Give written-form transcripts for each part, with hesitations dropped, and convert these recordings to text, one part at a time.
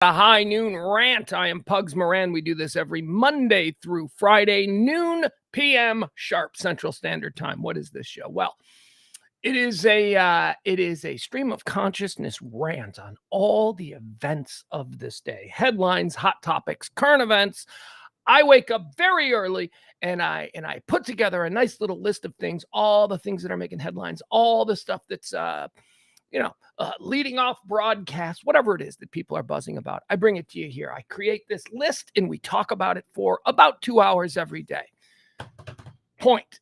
A high noon rant. I am Pugs Moran. We do this every Monday through Friday, noon p.m. sharp Central Standard Time. What is this show? Well, it is a stream of consciousness rant on all the events of this day, headlines, hot topics, current events. I wake up very early and I put together a nice little list of things, all the things that are making headlines, all the stuff that's leading off broadcast, whatever it is that people are buzzing about. I bring it to you here. I create this list and we talk about it for about 2 hours every day. Point.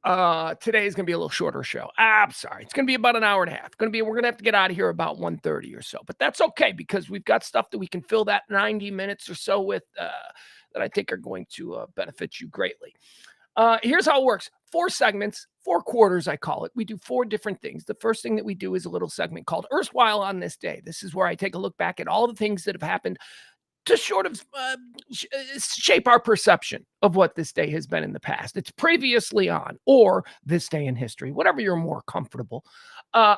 Today is going to be a little shorter show. I'm sorry. It's going to be about an hour and a half. We're going to have to get out of here about 1:30 or so, but that's okay because we've got stuff that we can fill that 90 minutes or so with that I think are going to benefit you greatly. Here's how it works. 4 segments, 4 quarters, I call it. We do 4 different things. The first thing that we do is a little segment called Erstwhile on This Day. This is where I take a look back at all the things that have happened to sort of shape our perception of what this day has been in the past. It's previously on or this day in history, whatever you're more comfortable.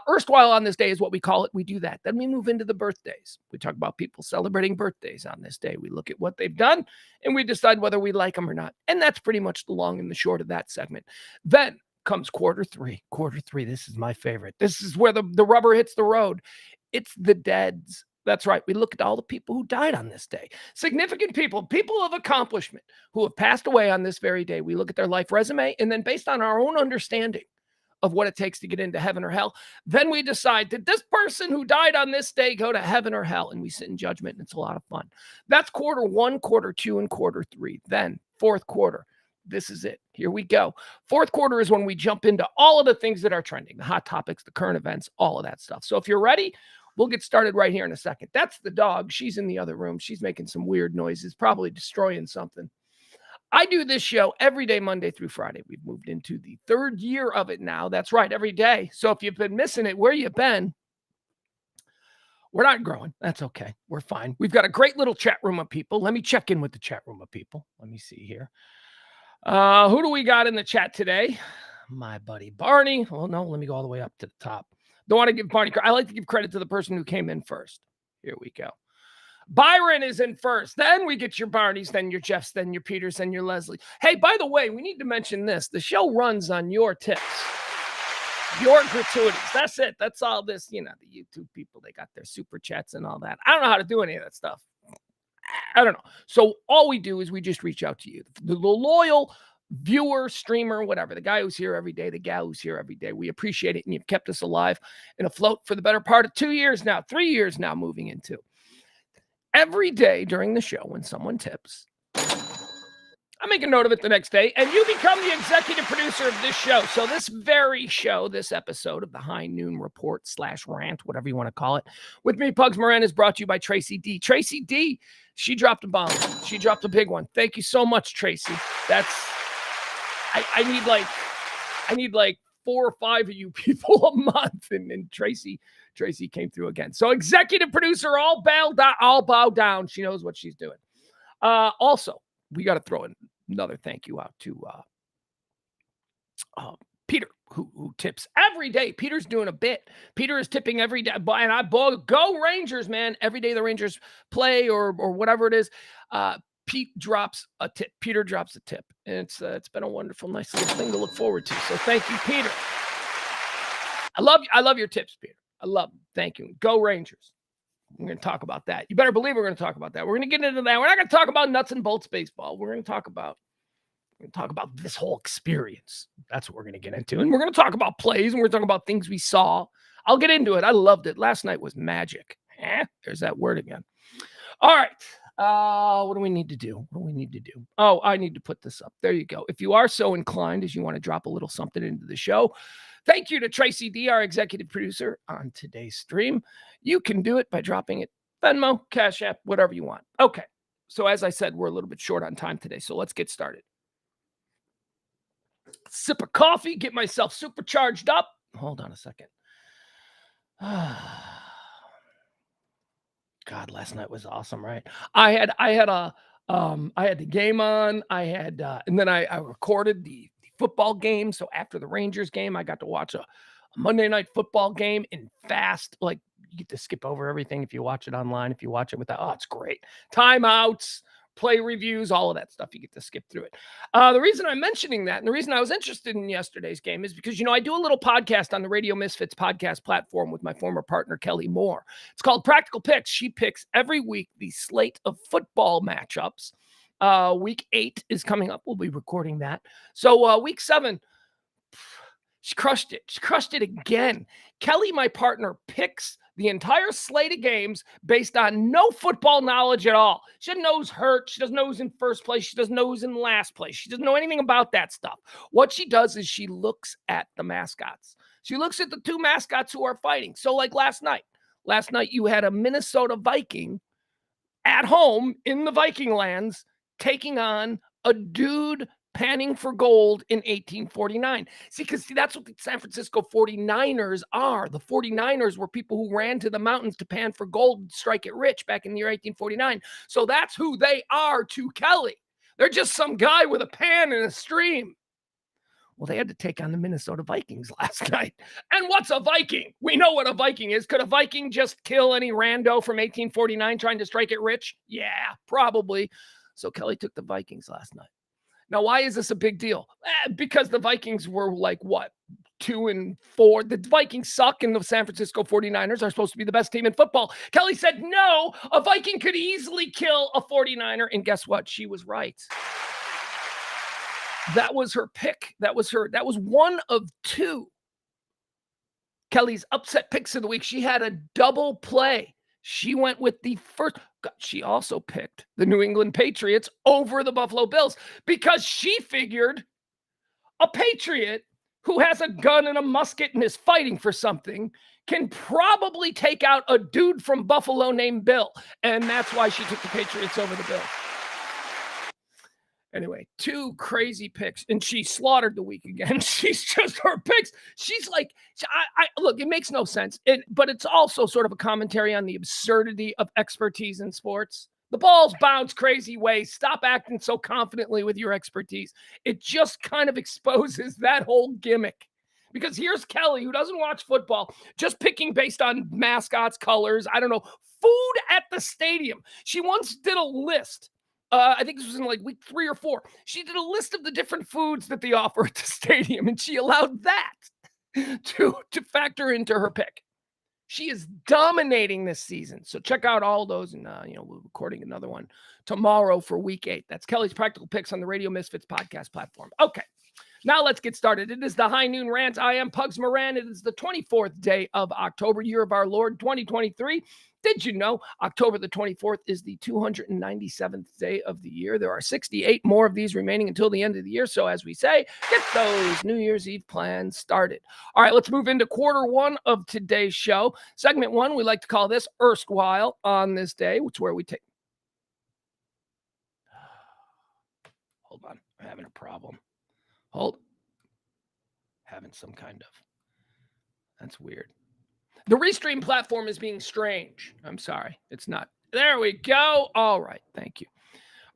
Erstwhile on this day is what we call it. We do that. Then we move into the birthdays. We talk about people celebrating birthdays on this day. We look at what they've done and we decide whether we like them or not. And that's pretty much the long and the short of that segment. Then comes quarter three. Quarter three, this is my favorite. This is where the rubber hits the road. It's the deads. That's right. We look at all the people who died on this day. Significant people, people of accomplishment who have passed away on this very day. We look at their life resume, and then based on our own understanding of what it takes to get into heaven or hell, then we decide, did this person who died on this day go to heaven or hell? And we sit in judgment, and it's a lot of fun. That's quarter 1, quarter 2, and quarter 3. Then fourth quarter. This is it. Here we go. Fourth quarter is when we jump into all of the things that are trending, the hot topics, the current events, all of that stuff. So if you're ready, we'll get started right here in a second. That's the dog. She's in the other room. She's making some weird noises, probably destroying something. I do this show every day, Monday through Friday. We've moved into the 3rd year of it now. That's right, every day. So if you've been missing it, where you been? We're not growing. That's okay. We're fine. We've got a great little chat room of people. Let me check in with the chat room of people. Let me see here. Who do we got in the chat today? My buddy Barney. Oh, no, let me go all the way up to the top. Don't want to give Barney credit. I like to give credit to the person who came in first. Here we go. Byron is in first. Then we get your Barneys, then your Jeffs, then your Peters, then your Leslie. Hey, by the way, we need to mention this. The show runs on your tips, your gratuities. That's it. That's all this, the YouTube people, they got their super chats and all that. I don't know how to do any of that stuff. I don't know. So all we do is we just reach out to you. The loyal viewer, streamer, whatever, the guy who's here every day, the gal who's here every day. We appreciate it. And you've kept us alive and afloat for the better part of 2 years now, 3 years now moving into. Every day during the show when someone tips, I make a note of it the next day, and you become the executive producer of this show. So this very show, this episode of the High Noon Report / rant, whatever you want to call it, with me, Pugs Moran, is brought to you by Tracy D. Tracy D, she dropped a bomb. She dropped a big one. Thank you so much, Tracy. I need like 4 or 5 of you people a month, and Tracy came through again. So executive producer, all bow down. She knows what she's doing. Also, we got to throw in another thank you out to Peter, who tips every day. Peter's doing a bit. Peter is tipping every day. And go Rangers, man. Every day the Rangers play or whatever it is. Pete drops a tip. Peter drops a tip. And it's been a wonderful, nice little thing to look forward to. So thank you, Peter. I love your tips, Peter. I love them. Thank you. Go Rangers. We're going to talk about that. You better believe we're going to talk about that. We're going to get into that. We're not going to talk about nuts and bolts baseball. We're going to talk about this whole experience. That's what we're going to get into. And we're going to talk about plays, and we're going to talk about things we saw. I'll get into it. I loved it. Last night was magic. There's that word again. All right. What do we need to do? Oh, I need to put this up. There you go. If you are so inclined as you want to drop a little something into the show, thank you to Tracy D, our executive producer on today's stream. You can do it by dropping it Venmo, Cash App, whatever you want. Okay. So as I said, we're a little bit short on time today. So let's get started. Sip of coffee, get myself supercharged up. Hold on a second. God, last night was awesome, right? I had the game on. And then I recorded the football game. So after the Rangers game, I got to watch a Monday night football game in fast, like get to skip over everything if you watch it online. If you watch it without, it's great. Timeouts, play reviews, all of that stuff. You get to skip through it. The reason I'm mentioning that and the reason I was interested in yesterday's game is because, I do a little podcast on the Radio Misfits podcast platform with my former partner, Kelly Moore. It's called Practical Picks. She picks every week the slate of football matchups. Week 8 is coming up. We'll be recording that. So week 7, she crushed it. She crushed it again. Kelly, my partner, picks the entire slate of games based on no football knowledge at all. She doesn't know who's hurt. She doesn't know who's in first place. She doesn't know who's in last place. She doesn't know anything about that stuff. What she does is she looks at the mascots. She looks at the 2 mascots who are fighting. So like last night you had a Minnesota Viking at home in the Viking lands taking on a dude panning for gold in 1849. See, that's what the San Francisco 49ers are. The 49ers were people who ran to the mountains to pan for gold and strike it rich back in the year 1849. So that's who they are to Kelly. They're just some guy with a pan and a stream. Well, they had to take on the Minnesota Vikings last night. And what's a Viking? We know what a Viking is. Could a Viking just kill any rando from 1849 trying to strike it rich? Yeah, probably. So Kelly took the Vikings last night. Now, why is this a big deal? Because the Vikings were like, 2-4. The Vikings suck, and the San Francisco 49ers are supposed to be the best team in football. Kelly said, no, a Viking could easily kill a 49er. And guess what? She was right. That was her pick. That was one of 2. Kelly's upset picks of the week. She had a double play. She went with the first. She also picked the New England Patriots over the Buffalo Bills because she figured a Patriot who has a gun and a musket and is fighting for something can probably take out a dude from Buffalo named Bill. And that's why she took the Patriots over the Bills. Anyway, 2 crazy picks, and she slaughtered the week again. She's just her picks. She's like, look, it makes no sense, but it's also sort of a commentary on the absurdity of expertise in sports. The balls bounce crazy ways. Stop acting so confidently with your expertise. It just kind of exposes that whole gimmick. Because here's Kelly, who doesn't watch football, just picking based on mascots, colors, I don't know, food at the stadium. She once did a list. I think this was in like week 3 or 4. She did a list of the different foods that they offer at the stadium, and she allowed that to factor into her pick. She is dominating this season. So check out all those, and we're recording another one tomorrow for week 8. That's Kelly's Practical Picks on the Radio Misfits podcast platform. Okay, now let's get started. It is the High Noon Rant. I am Pugs Moran. It is the 24th day of October, year of our Lord, 2023. Did you know October the 24th is the 297th day of the year? There are 68 more of these remaining until the end of the year. So as we say, get those New Year's Eve plans started. All right, let's move into quarter 1 of today's show. Segment 1, we like to call this Erstwhile on this day, which is where we take... Hold on, I'm having a problem. Having some kind of... That's weird. The Restream platform is being strange. I'm sorry. It's not. There we go. All right. Thank you.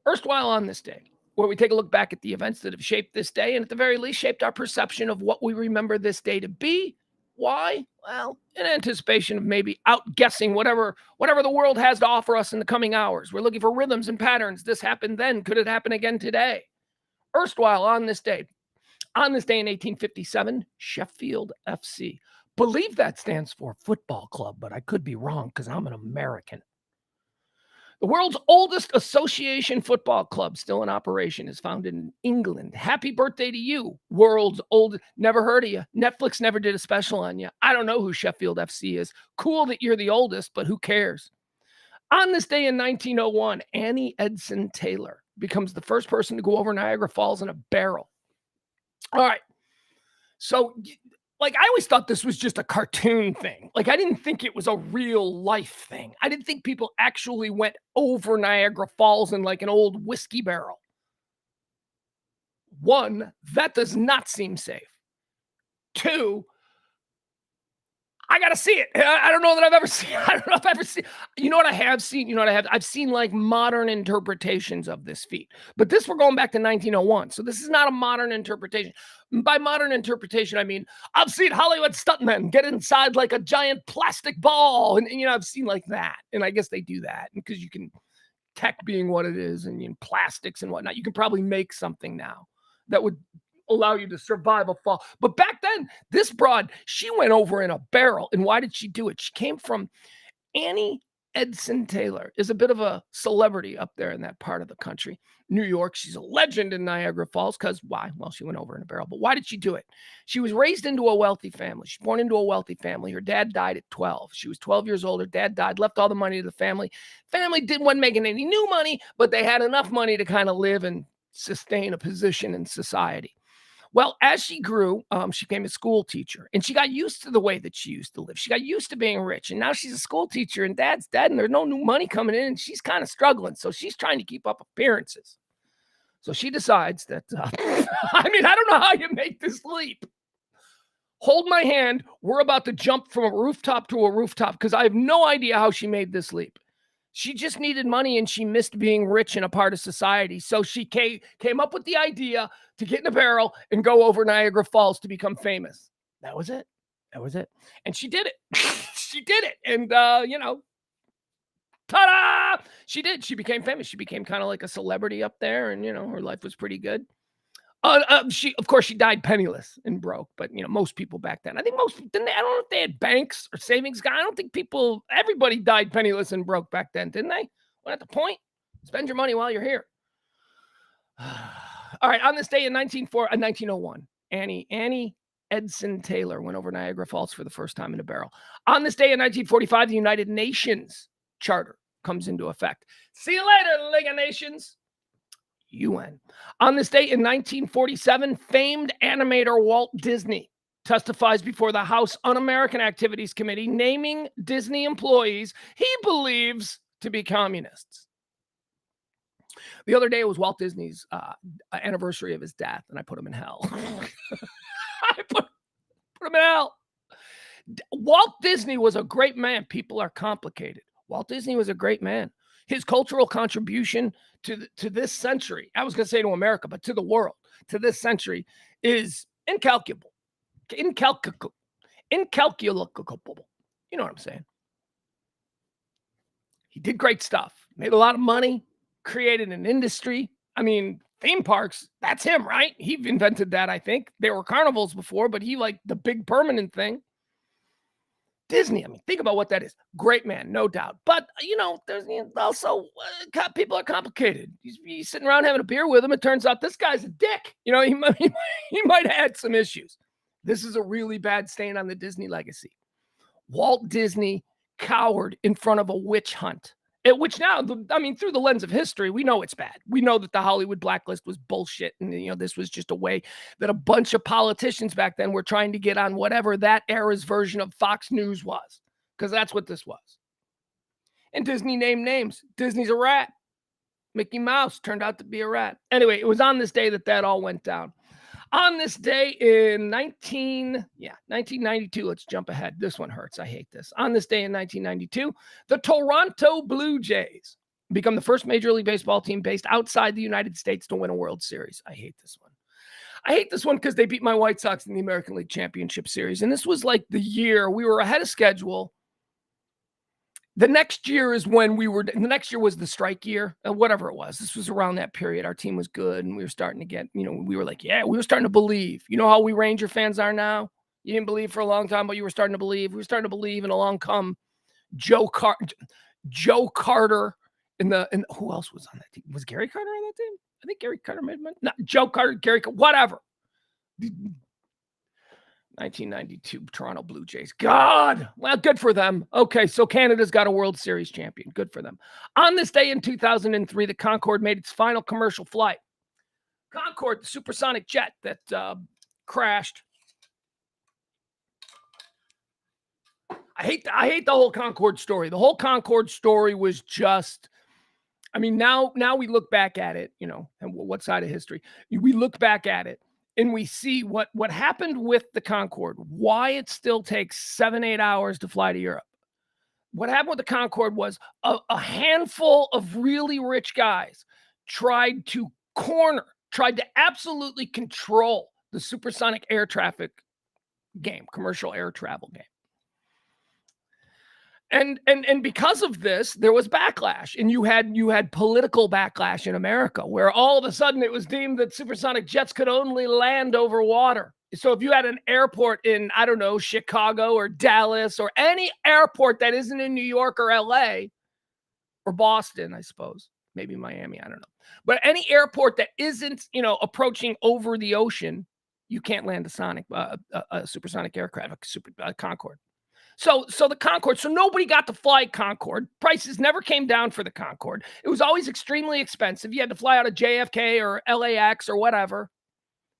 Erstwhile on this day, where we take a look back at the events that have shaped this day and at the very least shaped our perception of what we remember this day to be. Why? Well, in anticipation of maybe outguessing whatever the world has to offer us in the coming hours. We're looking for rhythms and patterns. This happened then. Could it happen again today? Erstwhile on this day. On this day in 1857, Sheffield FC. Believe that stands for football club, but I could be wrong because I'm an American. The world's oldest association football club still in operation is founded in England. Happy birthday to you, world's oldest. Never heard of you. Netflix never did a special on you. I don't know who Sheffield FC is. Cool that you're the oldest, but who cares? On this day in 1901, Annie Edson Taylor becomes the first person to go over Niagara Falls in a barrel. All right. So... I always thought this was just a cartoon thing. I didn't think it was a real life thing. I didn't think people actually went over Niagara Falls in an old whiskey barrel. 1, that does not seem safe. 2, I gotta see it. I don't know that I've ever seen. I don't know if I've ever seen. You know what I have seen? You know what I have? I've seen like modern interpretations of this feat. But this we're going back to 1901. So this is not a modern interpretation. By modern interpretation, I mean I've seen Hollywood stuntmen get inside like a giant plastic ball, and you know I've seen like that. And I guess they do that because you can tech being what it is, and you know, plastics and whatnot. You can probably make something now that would allow you to survive a fall. But back then, this broad, she went over in a barrel. And why did she do it? She came from Annie Edson Taylor, is a bit of a celebrity up there in that part of the country. New York, she's a legend in Niagara Falls because why? Well, she went over in a barrel. But why did she do it? She was raised into a wealthy family. She's born into a wealthy family. Her dad died at 12. She was 12 years old. Her dad died, left all the money to the family. Wasn't making any new money, but they had enough money to kind of live and sustain a position in society. Well, as she grew, she became a school teacher, and she got used to the way that she used to live. She got used to being rich, and now she's a school teacher, and dad's dead, and there's no new money coming in, and she's kind of struggling. So she's trying to keep up appearances. So she decides that, I mean, I don't know how you make this leap. Hold my hand. We're about to jump from a rooftop to a rooftop because I have no idea how she made this leap. She just needed money and she missed being rich and a part of society. So she came up with the idea to get in a barrel and go over Niagara Falls to become famous. That was it. That was it. And she did it. She did it. And, you know, ta-da! She did. She became famous. She became kind of like a celebrity up there. And, you know, her life was pretty good. Of course, she died penniless and broke, but you know, most people back then, I think didn't they? I don't know if they had banks or savings. I don't think everybody died penniless and broke back then, didn't they? Well, at the point, spend your money while you're here. All right, on this day in 1901, Annie Edson Taylor went over Niagara Falls for the first time in a barrel. On this day in 1945, the United Nations Charter comes into effect. See you later, League of Nations. UN. On this date in 1947, famed animator Walt Disney testifies before the House Un-American Activities Committee, naming Disney employees he believes to be communists. The other day was Walt Disney's anniversary of his death, and I put him in hell. I put him in hell. Walt Disney was a great man. People are complicated. Walt Disney was a great man. His cultural contribution to this century, I was going to say to America, but to the world, to this century, is incalculable. Incalculable. You know what I'm saying? He did great stuff. Made a lot of money, created an industry. I mean, theme parks, that's him, right? He invented that, I think. There were carnivals before, but he liked the big permanent thing. Disney, I mean, think about what that is. Great man, no doubt. But, you know, there's also people are complicated. You're sitting around having a beer with him. It turns out this guy's a dick. You know, he might have had some issues. This is a really bad stain on the Disney legacy. Walt Disney cowered in front of a witch hunt. Which now, I mean, through the lens of history, we know it's bad. We know that the Hollywood blacklist was bullshit. And, you know, this was just a way that a bunch of politicians back then were trying to get on whatever that era's version of Fox News was. Because that's what this was. And Disney named names. Disney's a rat. Mickey Mouse turned out to be a rat. Anyway, it was on this day that all went down. On this day in 1992, let's jump ahead. This one hurts. I hate this. On this day in 1992, the Toronto Blue Jays become the first Major League Baseball team based outside the United States to win a World Series. I hate this one. I hate this one because they beat my White Sox in the American League Championship Series. And this was like the year we were ahead of schedule. The next year is when the next year was the strike year, whatever it was. This was around that period. Our team was good and we were starting to get, you know, we were like, yeah, we were starting to believe. You know how we Ranger fans are now? You didn't believe for a long time, but you were starting to believe. We were starting to believe, and along come Joe Carter and who else was on that team? Was Gary Carter on that team? I think Gary Carter made it. No, Joe Carter, Gary, whatever. 1992 Toronto Blue Jays. God, well, good for them. Okay, so Canada's got a World Series champion. Good for them. On this day in 2003, the Concorde made its final commercial flight. Concorde, the supersonic jet that crashed. I hate the whole Concorde story. The whole Concorde story was just, I mean, now we look back at it, you know, and what side of history? We look back at it, and we see what happened with the Concorde, why it still takes 7-8 hours to fly to Europe. What happened with the Concorde was a handful of really rich guys tried to absolutely control the supersonic air traffic game, commercial air travel game. And because of this, there was backlash, and you had political backlash in America, where all of a sudden it was deemed that supersonic jets could only land over water. So if you had an airport in, I don't know, Chicago or Dallas or any airport that isn't in New York or LA or Boston, I suppose, maybe Miami, I don't know. But any airport that isn't, approaching over the ocean, you can't land a supersonic aircraft, a Concorde. So the Concorde, so nobody got to fly Concorde. Prices never came down for the Concorde. It was always extremely expensive. You had to fly out of JFK or LAX or whatever.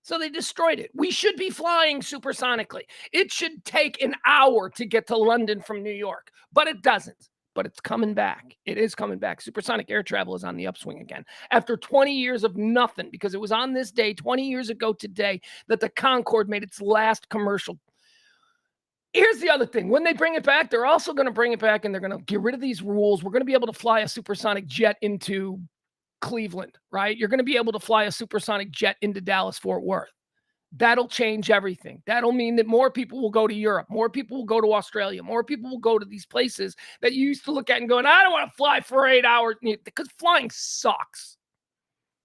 So they destroyed it. We should be flying supersonically. It should take an hour to get to London from New York, but it doesn't. But it's coming back. It is coming back. Supersonic air travel is on the upswing again. After 20 years of nothing, because it was on this day, 20 years ago today, that the Concorde made its last commercial. Here's the other thing. When they bring it back, they're also going to bring it back, and they're going to get rid of these rules. We're going to be able to fly a supersonic jet into Cleveland, right? You're going to be able to fly a supersonic jet into Dallas-Fort Worth. That'll change everything. That'll mean that more people will go to Europe. More people will go to Australia. More people will go to these places that you used to look at and go, I don't want to fly for 8 hours, because flying sucks.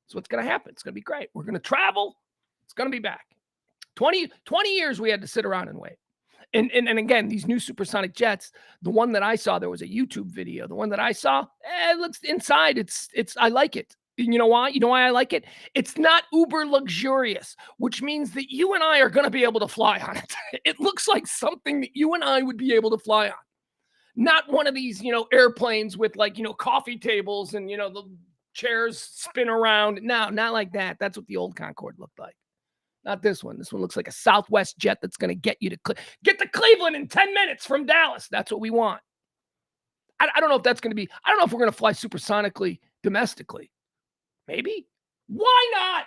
So what's going to happen? It's going to be great. We're going to travel. It's going to be back. 20 years we had to sit around and wait. And again, these new supersonic jets, the one that I saw, there was a YouTube video. The one that I saw, it looks inside. I like it. You know why? You know why I like it? It's not uber luxurious, which means that you and I are going to be able to fly on it. It looks like something that you and I would be able to fly on. Not one of these, airplanes with coffee tables and, the chairs spin around. No, not like that. That's what the old Concorde looked like. Not this one. This one looks like a Southwest jet that's going to get you to get to Cleveland in 10 minutes from Dallas. That's what we want. I don't know if that's going to be, I don't know if we're going to fly supersonically domestically. Maybe. Why not?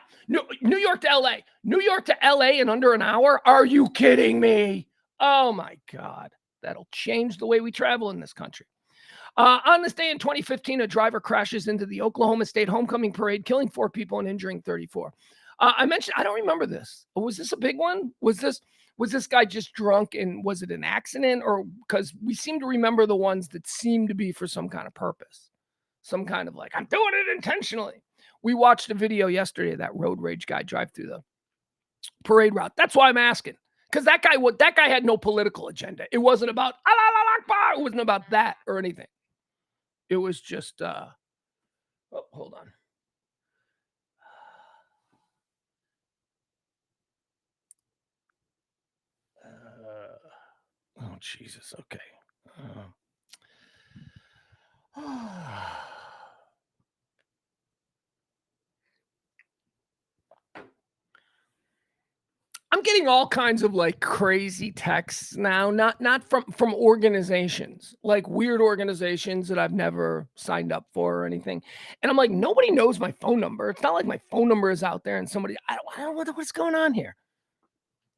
New York to LA. New York to LA in under an hour? Are you kidding me? Oh my God. That'll change the way we travel in this country. On this day in 2015, a driver crashes into the Oklahoma State homecoming parade, killing 4 people and injuring 34. I mentioned, I don't remember this. Was this a big one? Was this guy just drunk, and was it an accident? Or because we seem to remember the ones that seem to be for some kind of purpose, some kind of I'm doing it intentionally. We watched a video yesterday of that road rage guy drive through the parade route. That's why I'm asking, because that guy had no political agenda. It wasn't about Allah Akbar. It wasn't about that or anything. It was just hold on. Oh, Jesus. Okay. I'm getting all kinds of crazy texts now, not from organizations, weird organizations that I've never signed up for or anything. And I'm like, nobody knows my phone number. It's not like my phone number is out there and somebody, I don't know what's going on here.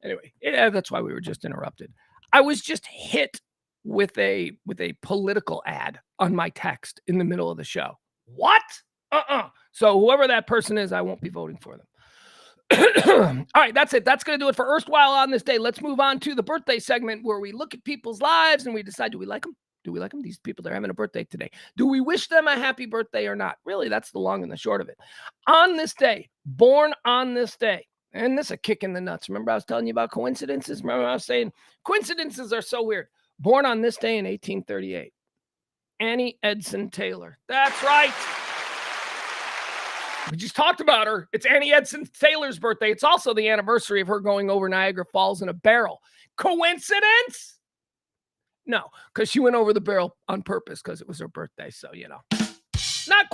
Anyway, yeah, that's why we were just interrupted. I was just hit with a political ad on my text in the middle of the show. What? So whoever that person is, I won't be voting for them. All right, that's it. That's going to do it for Erstwhile on this day. Let's move on to the birthday segment, where we look at people's lives and we decide, do we like them? Do we like them? These people, they're having a birthday today. Do we wish them a happy birthday or not? Really, that's the long and the short of it. On this day, born on this day, and this is a kick in the nuts. Remember I was telling you about coincidences? Remember I was saying coincidences are so weird. Born on this day in 1838, Annie Edson Taylor. That's right. We just talked about her. It's Annie Edson Taylor's birthday. It's also the anniversary of her going over Niagara Falls in a barrel. Coincidence? No, because she went over the barrel on purpose because it was her birthday. So, not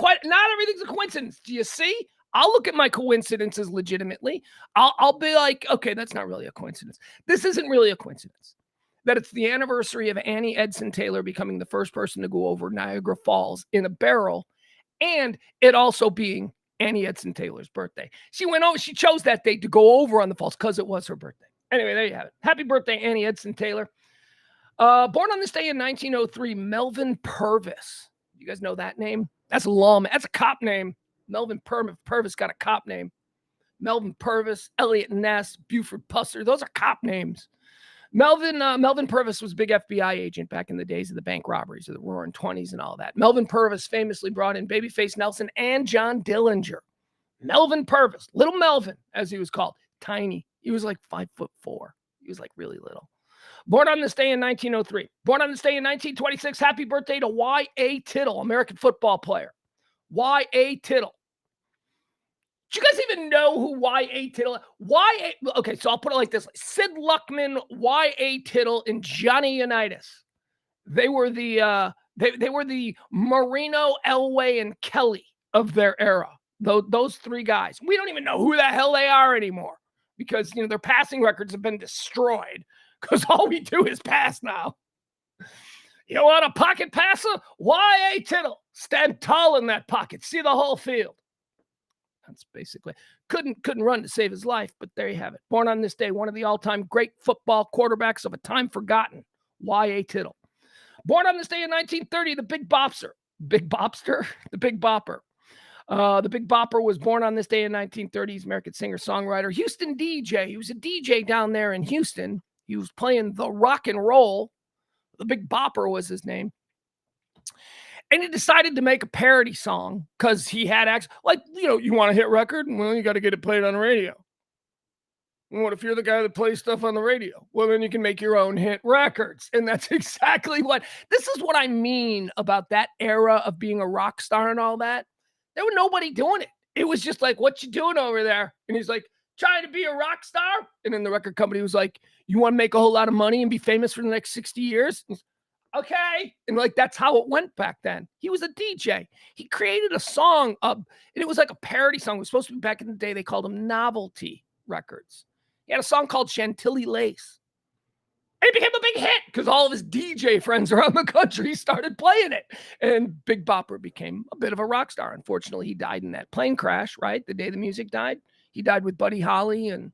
everything's a coincidence. Do you see? I'll look at my coincidences legitimately. I'll be like, okay, that's not really a coincidence. This isn't really a coincidence. That it's the anniversary of Annie Edson Taylor becoming the first person to go over Niagara Falls in a barrel, and it also being Annie Edson Taylor's birthday. She chose that date to go over on the falls because it was her birthday. Anyway, there you have it. Happy birthday, Annie Edson Taylor. Born on this day in 1903, Melvin Purvis. You guys know that name? That's a lawman. That's a cop name. Melvin Purvis got a cop name. Melvin Purvis, Elliot Ness, Buford Pusser. Those are cop names. Melvin Purvis was a big FBI agent back in the days of the bank robberies of the Roaring 20s and all that. Melvin Purvis famously brought in Babyface Nelson and John Dillinger. Melvin Purvis, little Melvin, as he was called, tiny. He was like 5'4". He was like really little. Born on this day in 1903. Born on this day in 1926. Happy birthday to Y.A. Tittle, American football player. Y.A. Tittle. Do you guys even know who Y.A. Tittle is? Okay, so I'll put it like this. Sid Luckman, Y.A. Tittle, and Johnny Unitas. They were the Marino, Elway, and Kelly of their era. Those three guys. We don't even know who the hell they are anymore because their passing records have been destroyed because all we do is pass now. You want a pocket passer? Y.A. Tittle. Stand tall in that pocket. See the whole field. That's basically couldn't run to save his life, but there you have it. Born on this day, one of the all-time great football quarterbacks of a time forgotten, Y.A. Tittle. Born on this day in 1930, the Big Bopster. Big Bopster? The Big Bopper. The Big Bopper was born on this day in 1930s, American singer-songwriter, Houston DJ. He was a DJ down there in Houston. He was playing the rock and roll. The Big Bopper was his name. And he decided to make a parody song because he had you want a hit record? Well, you got to get it played on the radio. And what if you're the guy that plays stuff on the radio? Well, then you can make your own hit records. And that's exactly this is what I mean about that era of being a rock star and all that. There was nobody doing it. It was just like, what you doing over there? And he's like, trying to be a rock star. And then the record company was like, you want to make a whole lot of money and be famous for the next 60 years? Okay. And that's how it went back then. He was a DJ. He created a song and it was like a parody song. It was supposed to be back in the day. They called them novelty records. He had a song called Chantilly Lace. And it became a big hit because all of his DJ friends around the country started playing it. And Big Bopper became a bit of a rock star. Unfortunately, he died in that plane crash, right? The day the music died. He died with Buddy Holly and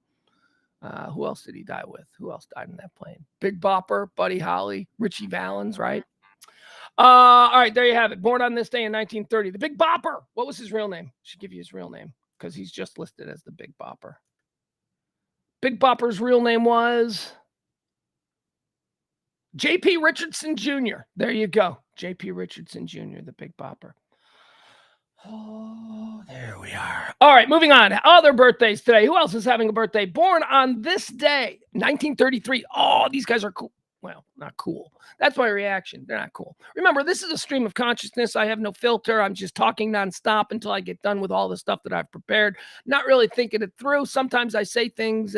who else did he die with? Who else died in that plane? Big Bopper, Buddy Holly, Richie Valens, right? All right, there you have it. Born on this day in 1930. The Big Bopper. What was his real name? Should give you his real name because he's just listed as the Big Bopper. Big Bopper's real name was J.P. Richardson Jr. There you go. J.P. Richardson Jr., the Big Bopper. Oh, there we are. All right, moving on. Other birthdays today. Who else is having a birthday? Born on this day, 1933. Oh, these guys are cool. Well, not cool. That's my reaction. They're not cool. Remember, this is a stream of consciousness. I have no filter. I'm just talking nonstop until I get done with all the stuff that I've prepared. Not really thinking it through. Sometimes I say things.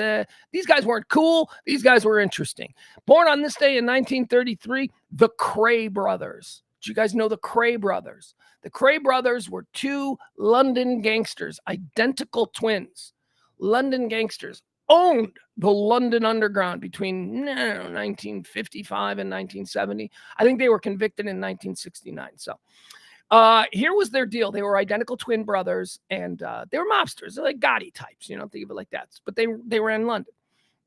These guys weren't cool. These guys were interesting. Born on this day in 1933, the Cray brothers. Do you guys know the Cray brothers? The Cray brothers were two London gangsters, identical twins. London gangsters owned the London Underground between 1955 and 1970. I think they were convicted in 1969. So here was their deal. They were identical twin brothers, and they were mobsters. They're like Gotti types, think of it like that. But they were in London.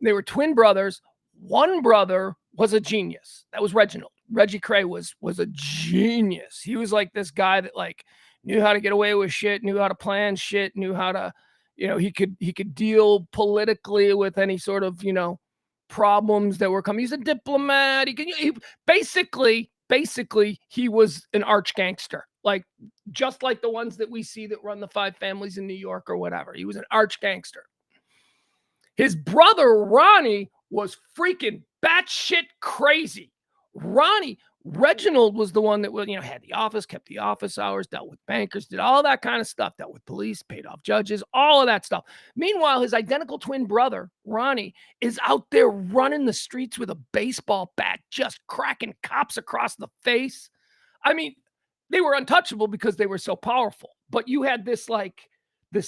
They were twin brothers. One brother was a genius. That was Reginald. Reggie Cray was a genius. He was like this guy that knew how to get away with shit, knew how to plan shit, knew how to, he could deal politically with any sort of, problems that were coming. He's a diplomat. Basically he was an arch gangster, just like the ones that we see that run the five families in New York or whatever. He was an arch gangster. His brother Ronnie was freaking batshit crazy. Reginald was the one that had the office, kept the office hours, dealt with bankers, did all that kind of stuff, dealt with police, paid off judges, all of that stuff. Meanwhile, his identical twin brother, Ronnie, is out there running the streets with a baseball bat, just cracking cops across the face. I mean, they were untouchable because they were so powerful. But you had this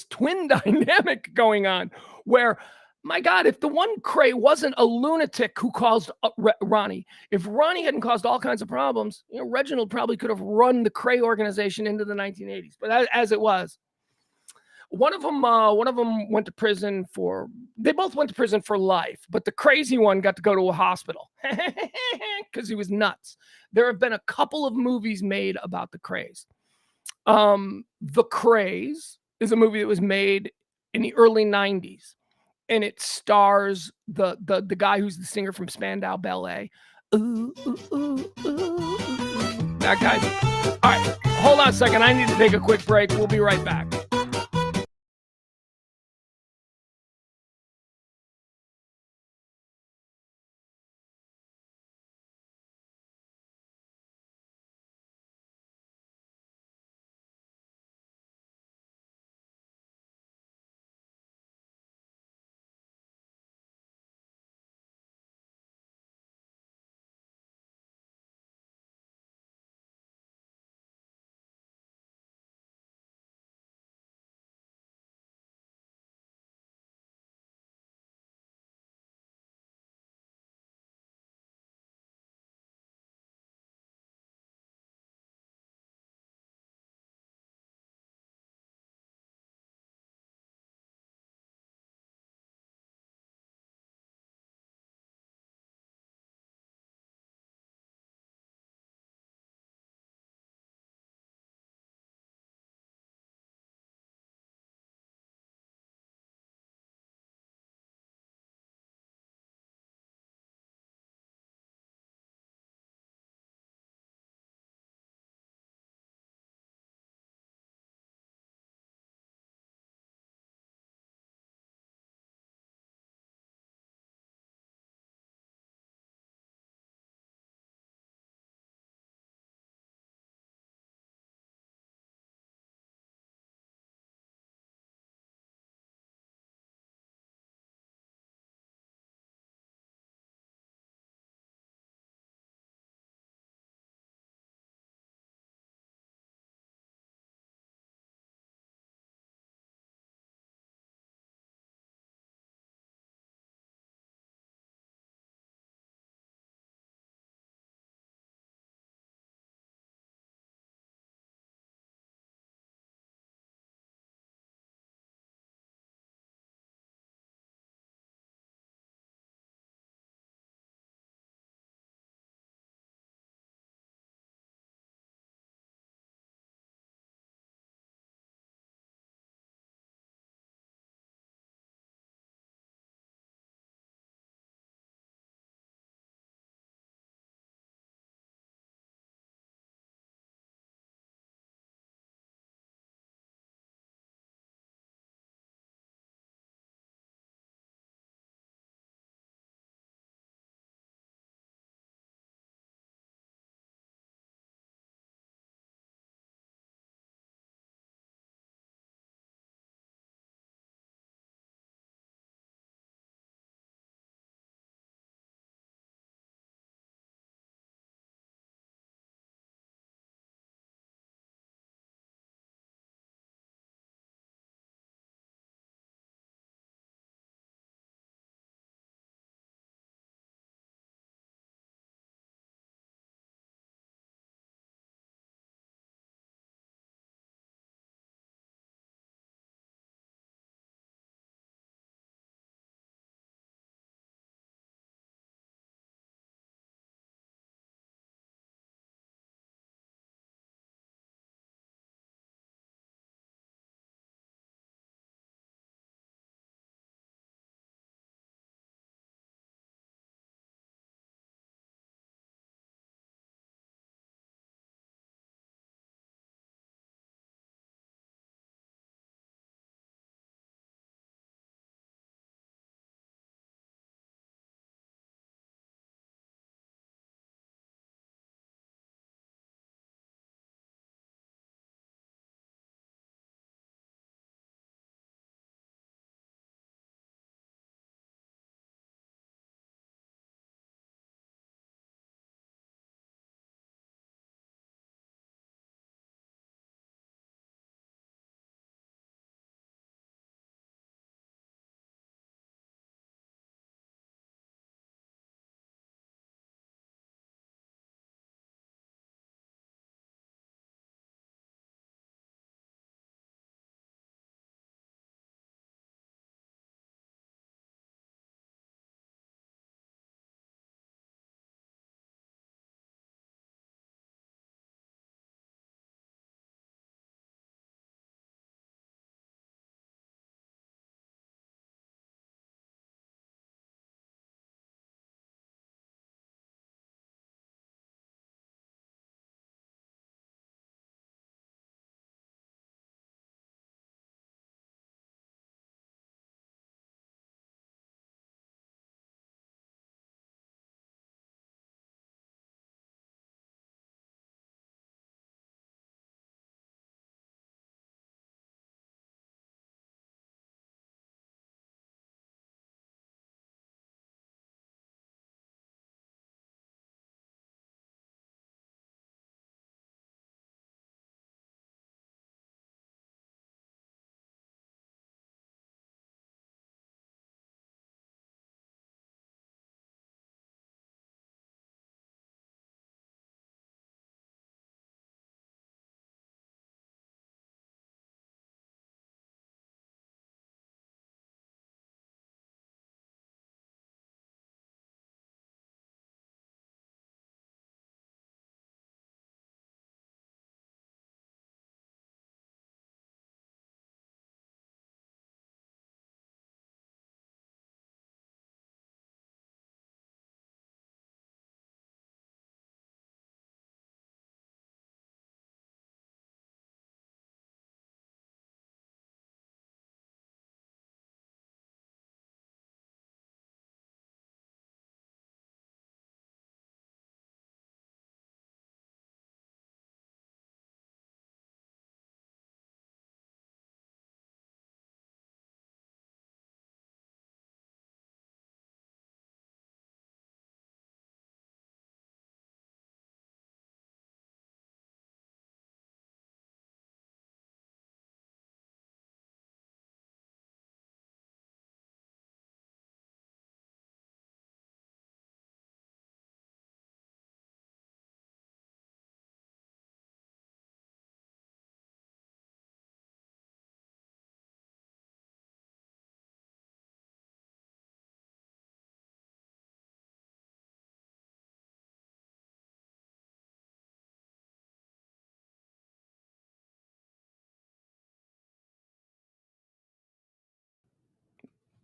twin dynamic going on where, my God, if the one Cray wasn't a lunatic who caused Ronnie, if Ronnie hadn't caused all kinds of problems, Reginald probably could have run the Cray organization into the 1980s. But as it was, One of them went to prison for. They both went to prison for life, but the crazy one got to go to a hospital because he was nuts. There have been a couple of movies made about the craze. The Craze is a movie that was made in the early '90s, and it stars the guy who's the singer from Spandau Ballet. Ooh, ooh, ooh, ooh, ooh. That guy. All right, hold on a second. I need to take a quick break. We'll be right back.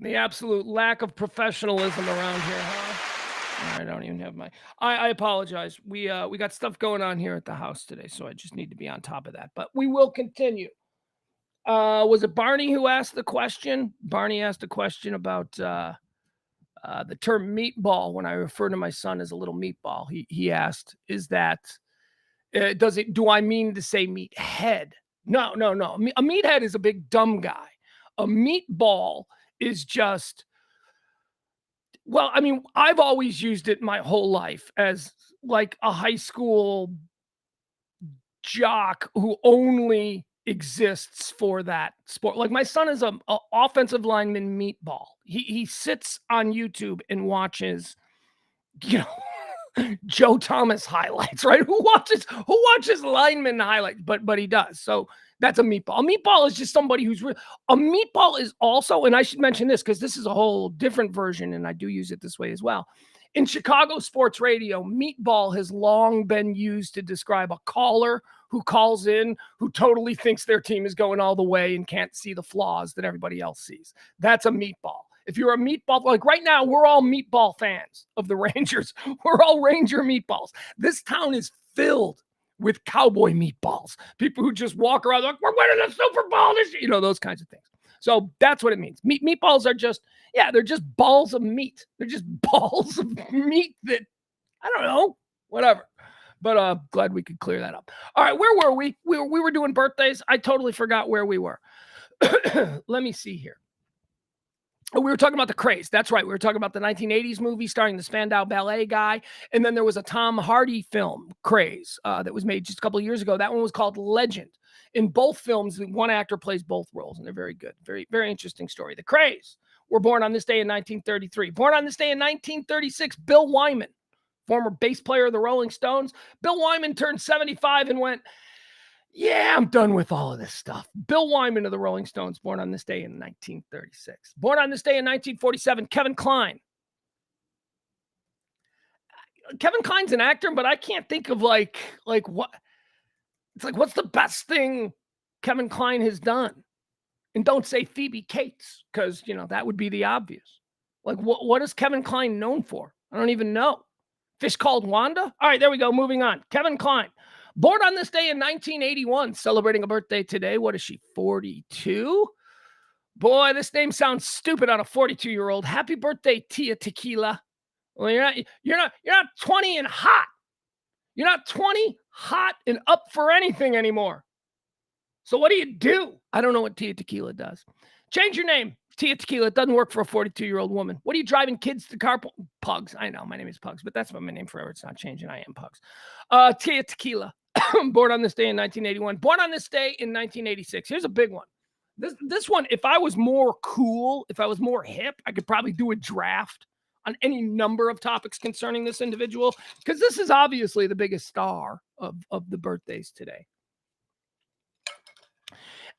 The absolute lack of professionalism around here, huh? I don't even have my. I apologize. We got stuff going on here at the house today, so I just need to be on top of that. But we will continue. Was it Barney who asked the question? Barney asked a question about the term meatball. When I refer to my son as a little meatball, he asked, "Is that does it? Do I mean to say meathead?" No, no, no. A meathead is a big dumb guy. A meatball is just, well, I mean, I've always used it my whole life as like a high school jock who only exists for that sport. Like my son is a offensive lineman meatball. He sits on YouTube and watches, you know, Joe Thomas highlights, right? Who watches lineman highlights? But he does. So that's a meatball. A meatball is just somebody who's a meatball is also, and I should mention this because this is a whole different version, and I do use it this way as well. In Chicago sports radio, meatball has long been used to describe a caller who calls in who totally thinks their team is going all the way and can't see the flaws that everybody else sees. That's a meatball. If you're a meatball, like right now, we're all meatball fans of the Rangers. We're all Ranger meatballs. This town is filled with cowboy meatballs. People who just walk around like, we're winning the Super Bowl this year. You know, those kinds of things. So that's what it means. Meatballs are just, yeah, they're just balls of meat. They're just balls of meat that, I don't know, whatever. But glad we could clear that up. All right, where were we? We were doing birthdays. I totally forgot where we were. Let me see here. We were talking about the craze. That's right. We were talking about the 1980s movie starring the Spandau Ballet guy. And then there was a Tom Hardy film, Craze, that was made just a couple of years ago. That one was called Legend. In both films, one actor plays both roles, and they're very good. Very, very interesting story. The Craze were born on this day in 1933. Born on this day in 1936, Bill Wyman, former bass player of the Rolling Stones. Bill Wyman turned 75 and went, yeah, I'm done with all of this stuff. Bill Wyman of the Rolling Stones, born on this day in 1936. Born on this day in 1947, Kevin Kline. Kevin Kline's an actor, but I can't think of like what. It's like, what's the best thing Kevin Kline has done? And don't say Phoebe Cates, because, you know, that would be the obvious. Like, what is Kevin Kline known for? I don't even know. Fish Called Wanda? All right, there we go. Moving on. Kevin Kline. Born on this day in 1981, celebrating a birthday today. What is she, 42? Boy, this name sounds stupid on a 42-year-old. Happy birthday, Tia Tequila. Well, you're not 20 and hot. You're not 20, hot, and up for anything anymore. So what do? I don't know what Tia Tequila does. Change your name. Tia Tequila. It doesn't work for a 42-year-old woman. What are you driving kids to carpool? Pugs. I know. My name is Pugs, but that's my name forever. It's not changing. I am Pugs. Tia Tequila. Born on this day in 1981. Born on this day in 1986. Here's a big one. This one, if I was more cool, if I was more hip, I could probably do a draft on any number of topics concerning this individual, because this is obviously the biggest star of the birthdays today.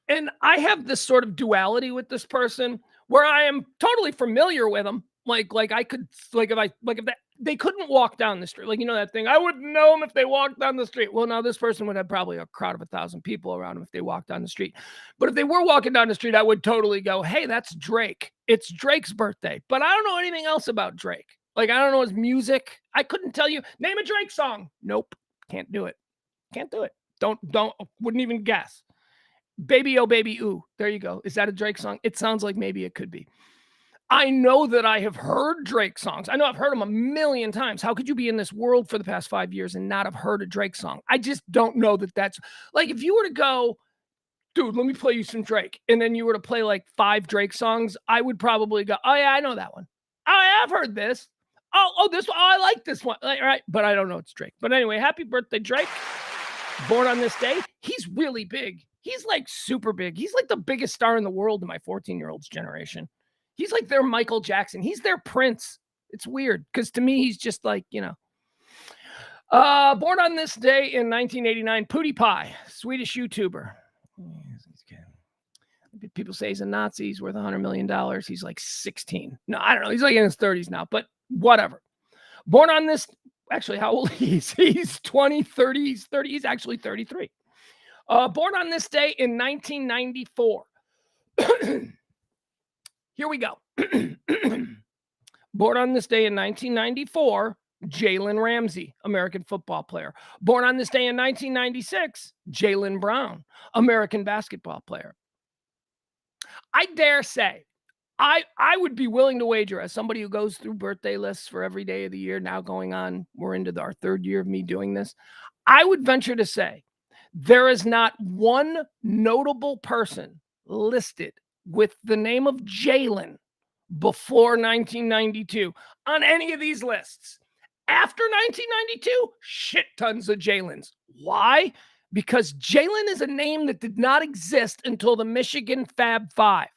And I have this sort of duality with this person where I am totally familiar with them. Like I could, if they couldn't walk down the street, like, you know, that thing, I wouldn't know them if they walked down the street. Well, now this person would have probably a crowd of 1,000 people around them if they walked down the street. But if they were walking down the street, I would totally go, hey, that's Drake. It's Drake's birthday. But I don't know anything else about Drake. Like, I don't know his music. I couldn't tell you, name a Drake song. Nope. Can't do it. Can't do it. Wouldn't even guess. Baby, oh, baby, ooh. There you go. Is that a Drake song? It sounds like maybe it could be. I know that I have heard Drake songs. I know I've heard them a million times. How could you be in this world for the past 5 years and not have heard a Drake song? I just don't know that that's, like, if you were to go, dude, let me play you some Drake, and then you were to play like 5 Drake songs, I would probably go, oh yeah, I know that one. Oh yeah, I've heard this. Oh, this one. Oh, I like this one. Like, all right, but I don't know it's Drake. But anyway, happy birthday, Drake. Born on this day. He's really big. He's like super big. He's like the biggest star in the world in my 14-year-old's generation. He's like their Michael Jackson. He's their Prince. It's weird because to me, he's just like, you know. Born on this day in 1989, PewDiePie, Swedish YouTuber. People say he's a Nazi. He's worth $100 million. He's like 16. No, I don't know. He's like in his 30s now, but whatever. Born on this, actually, how old he's? He's 20, 30. He's 30. He's actually 33. Born on this day in 1994. Here we go. Born on this day in 1994, Jalen Ramsey, American football player. Born on this day in 1996, Jaylen Brown, American basketball player. I dare say, I would be willing to wager, as somebody who goes through birthday lists for every day of the year, now going on, we're into our third year of me doing this. I would venture to say there is not one notable person listed with the name of Jalen before 1992 on any of these lists. After 1992, shit tons of Jalen's. Why? Because Jalen is a name that did not exist until the Michigan Fab Five.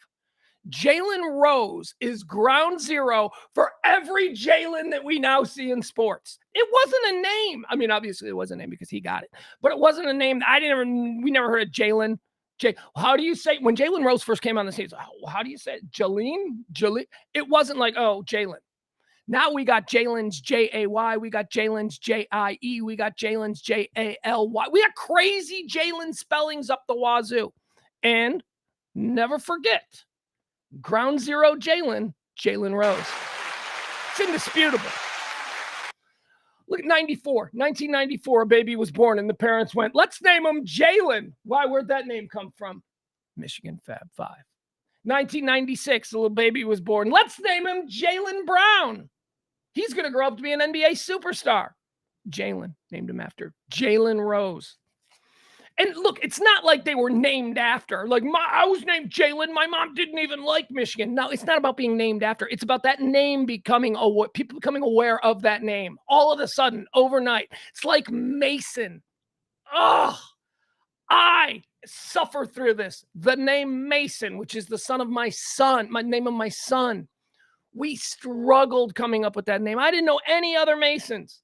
Jalen Rose is ground zero for every Jalen that we now see in sports. It wasn't a name. I mean, obviously it was a name because he got it, but it wasn't a name. We never heard of Jalen. How do you say, when Jalen Rose first came on the scene, how do you say it? Jaleen? It wasn't like, oh, Jalen. Now we got Jalen's Jay, we got Jalen's Jie, we got Jalen's Jally. We got crazy Jalen spellings up the wazoo. And never forget, ground zero Jalen Rose. It's indisputable. Look at 1994, a baby was born and the parents went, let's name him Jalen. Why? Where'd that name come from? Michigan Fab Five. 1996, a little baby was born. Let's name him Jaylen Brown. He's going to grow up to be an NBA superstar. Jalen, named him after Jalen Rose. And look, it's not like they were named after. Like, I was named Jalen. My mom didn't even like Michigan. No, it's not about being named after. It's about that name becoming people becoming aware of that name. All of a sudden, overnight. It's like Mason. Oh, I suffer through this. The name Mason, which is the son of my son, my name of my son. We struggled coming up with that name. I didn't know any other Masons.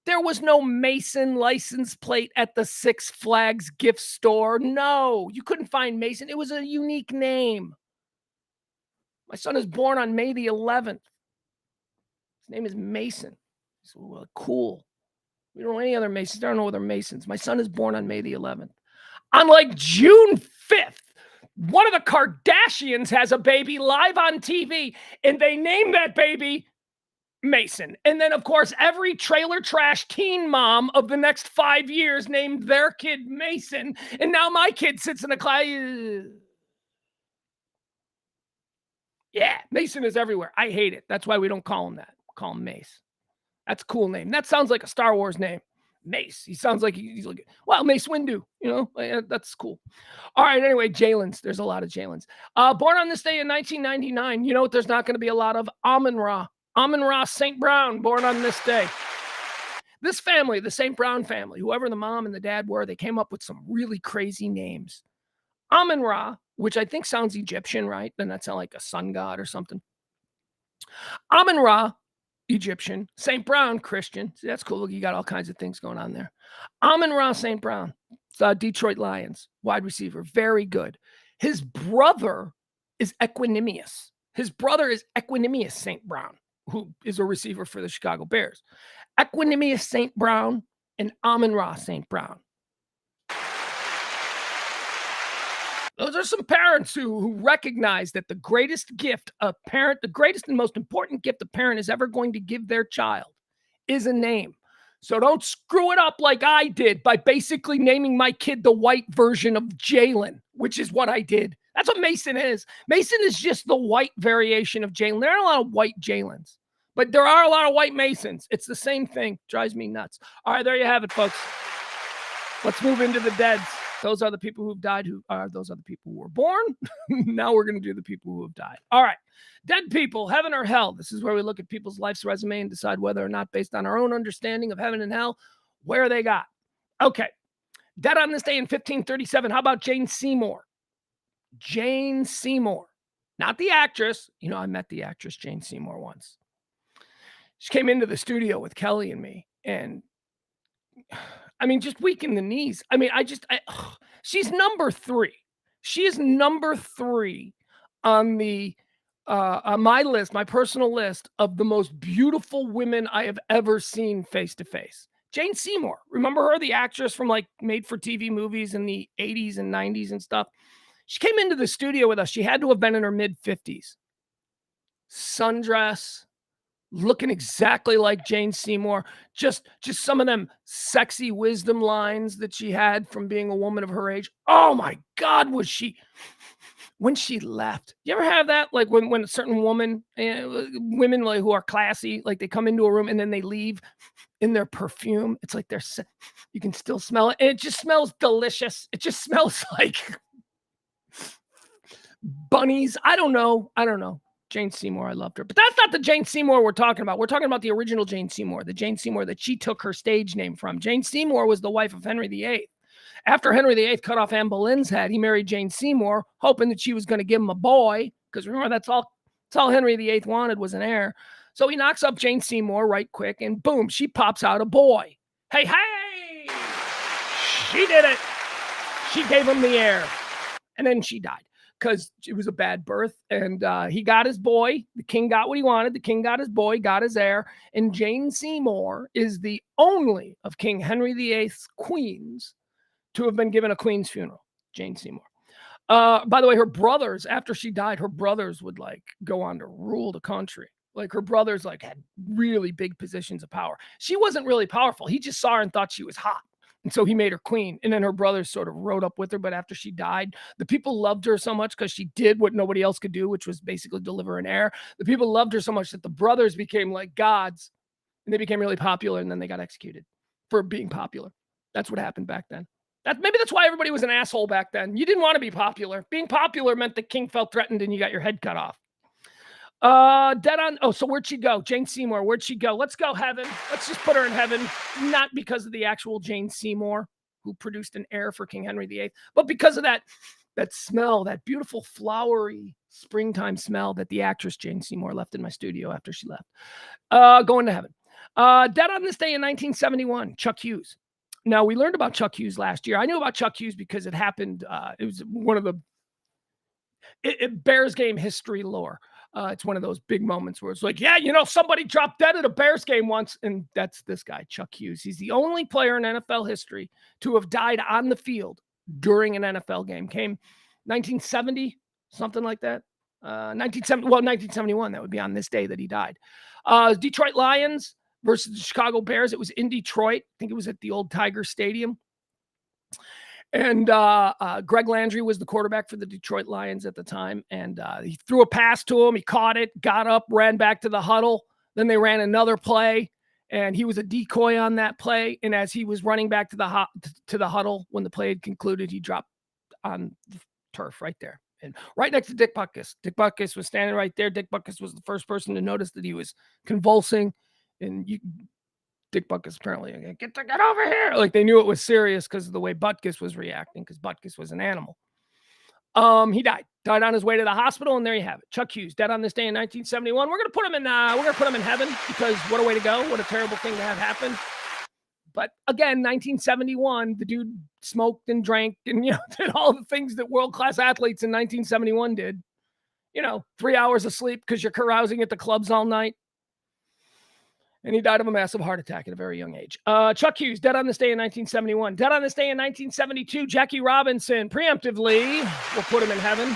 There was no Mason license plate at the Six Flags gift store. No, you couldn't find Mason. It was a unique name. My son is born on May the 11th. His name is Mason. He's cool. We don't know any other Masons. There are no other Masons. My son is born on May the 11th. On like June 5th, one of the Kardashians has a baby live on TV, and they name that baby Mason. And then, of course, every trailer trash teen mom of the next 5 years named their kid Mason. And now my kid sits in a class. Yeah, Mason is everywhere. I hate it. That's why we don't call him that. Call him Mace. That's a cool name. That sounds like a Star Wars name. Mace. He sounds like he's like, well, Mace Windu. That's cool. All right. Anyway, Jalen's. There's a lot of Jalen's. Born on this day in 1999. You know what? There's not going to be a lot of Amon-Ra. Amon-Ra St. Brown, born on this day. This family, the St. Brown family, whoever the mom and the dad were, they came up with some really crazy names. Amon-Ra, which I think sounds Egyptian, right? Doesn't that sound like a sun god or something? Amon-Ra, Egyptian. St. Brown, Christian. See, that's cool. Look, you got all kinds of things going on there. Amon-Ra St. Brown, Detroit Lions, wide receiver. Very good. His brother is Equanimous. Equanimous St. Brown, who is a receiver for the Chicago Bears. Equanimous St. Brown and Amon-Ra St. Brown. Those are some parents who recognize that the greatest and most important gift a parent is ever going to give their child is a name. So don't screw it up like I did by basically naming my kid the white version of Jalen, which is what I did. That's what Mason is. Mason is just the white variation of Jalen. There aren't a lot of white Jalens, but there are a lot of white Masons. It's the same thing. Drives me nuts. All right, there you have it, folks. Let's move into the deads. Those are the people who've died. Those are the people who were born. Now we're going to do the people who have died. All right. Dead people, heaven or hell. This is where we look at people's life's resume and decide whether or not, based on our own understanding of heaven and hell, where they got. Okay. Dead on this day in 1537. How about Jane Seymour? Jane Seymour. Not the actress. I met the actress Jane Seymour once. She came into the studio with Kelly and me, and just weak in the knees. She's number 3. She is number 3 on my list, my personal list of the most beautiful women I have ever seen face to face. Jane Seymour. Remember her, the actress from like made-for-TV movies in the 80s and 90s and stuff? She came into the studio with us. She had to have been in her mid-50s. sundress, looking exactly like Jane Seymour. Just some of them sexy wisdom lines that she had from being a woman of her age. Oh my God, was she when she left? You ever have that? Like when a certain woman, women like who are classy, like they come into a room and then they leave in their perfume. It's like you can still smell it, and it just smells delicious. It just smells like bunnies. I don't know. Jane Seymour, I loved her. But that's not the Jane Seymour we're talking about. We're talking about the original Jane Seymour, the Jane Seymour that she took her stage name from. Jane Seymour was the wife of Henry VIII. After Henry VIII cut off Anne Boleyn's head, he married Jane Seymour, hoping that she was going to give him a boy, because remember, that's all Henry VIII wanted was an heir. So he knocks up Jane Seymour right quick, and boom, she pops out a boy. Hey, she did it. She gave him the heir, and then she died because it was a bad birth, and he got his boy. The king got what he wanted. The king got his boy, got his heir, and Jane Seymour is the only of King Henry VIII's queens to have been given a queen's funeral. Jane Seymour. By the way, her brothers, after she died, her brothers would like go on to rule the country. Like her brothers like had really big positions of power. She wasn't really powerful. He just saw her and thought she was hot. And so he made her queen. And then her brothers sort of rode up with her. But after she died, the people loved her so much because she did what nobody else could do, which was basically deliver an heir. The people loved her so much that the brothers became like gods, and they became really popular. And then they got executed for being popular. That's what happened back then. Maybe that's why everybody was an asshole back then. You didn't want to be popular. Being popular meant the king felt threatened and you got your head cut off. Dead on. Oh, so where'd she go? Jane Seymour. Where'd she go? Let's go heaven. Let's just put her in heaven. Not because of the actual Jane Seymour who produced an heir for King Henry VIII, but because of that smell, that beautiful flowery springtime smell that the actress Jane Seymour left in my studio after she left. Going to heaven. Dead on this day in 1971, Chuck Hughes. Now, we learned about Chuck Hughes last year. I knew about Chuck Hughes because it happened. It was one of the Bears game history lore. It's one of those big moments where it's like, yeah, somebody dropped dead at a Bears game once. And that's this guy, Chuck Hughes. He's the only player in NFL history to have died on the field during an NFL game. Came 1970, something like that. 1971, that would be on this day that he died. Detroit Lions versus the Chicago Bears. It was in Detroit. I think it was at the old Tiger Stadium. And Greg Landry was the quarterback for the Detroit Lions at the time. And he threw a pass to him. He caught it, got up, ran back to the huddle. Then they ran another play, and he was a decoy on that play. And as he was running back to the huddle, when the play had concluded, he dropped on the turf right there. And right next to Dick Butkus. Dick Butkus was standing right there. Dick Butkus was the first person to notice that he was convulsing. And Dick Butkus apparently, get over here. Like they knew it was serious because of the way Butkus was reacting, because Butkus was an animal. He died on his way to the hospital, and there you have it. Chuck Hughes, dead on this day in 1971. We're gonna put him in heaven, because what a way to go! What a terrible thing to have happen. But again, 1971, the dude smoked and drank and did all the things that world-class athletes in 1971 did. 3 hours of sleep because you're carousing at the clubs all night. And he died of a massive heart attack at a very young age. Chuck Hughes, dead on this day in 1971. Dead on this day in 1972, Jackie Robinson. Preemptively, we'll put him in heaven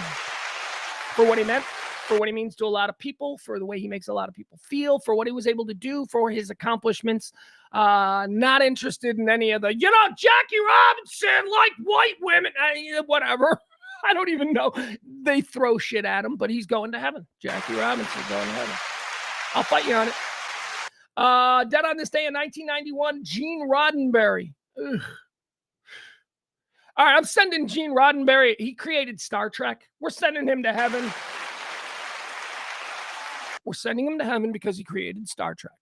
for what he meant, for what he means to a lot of people, for the way he makes a lot of people feel, for what he was able to do, for his accomplishments. Not interested in any of the, Jackie Robinson, like white women, whatever. I don't even know. They throw shit at him, but he's going to heaven. Jackie Robinson's going to heaven. I'll fight you on it. Dead on this day in 1991, Gene Roddenberry. Ugh. All right, I'm sending Gene Roddenberry. He created Star Trek. We're sending him to heaven. We're sending him to heaven because he created Star Trek.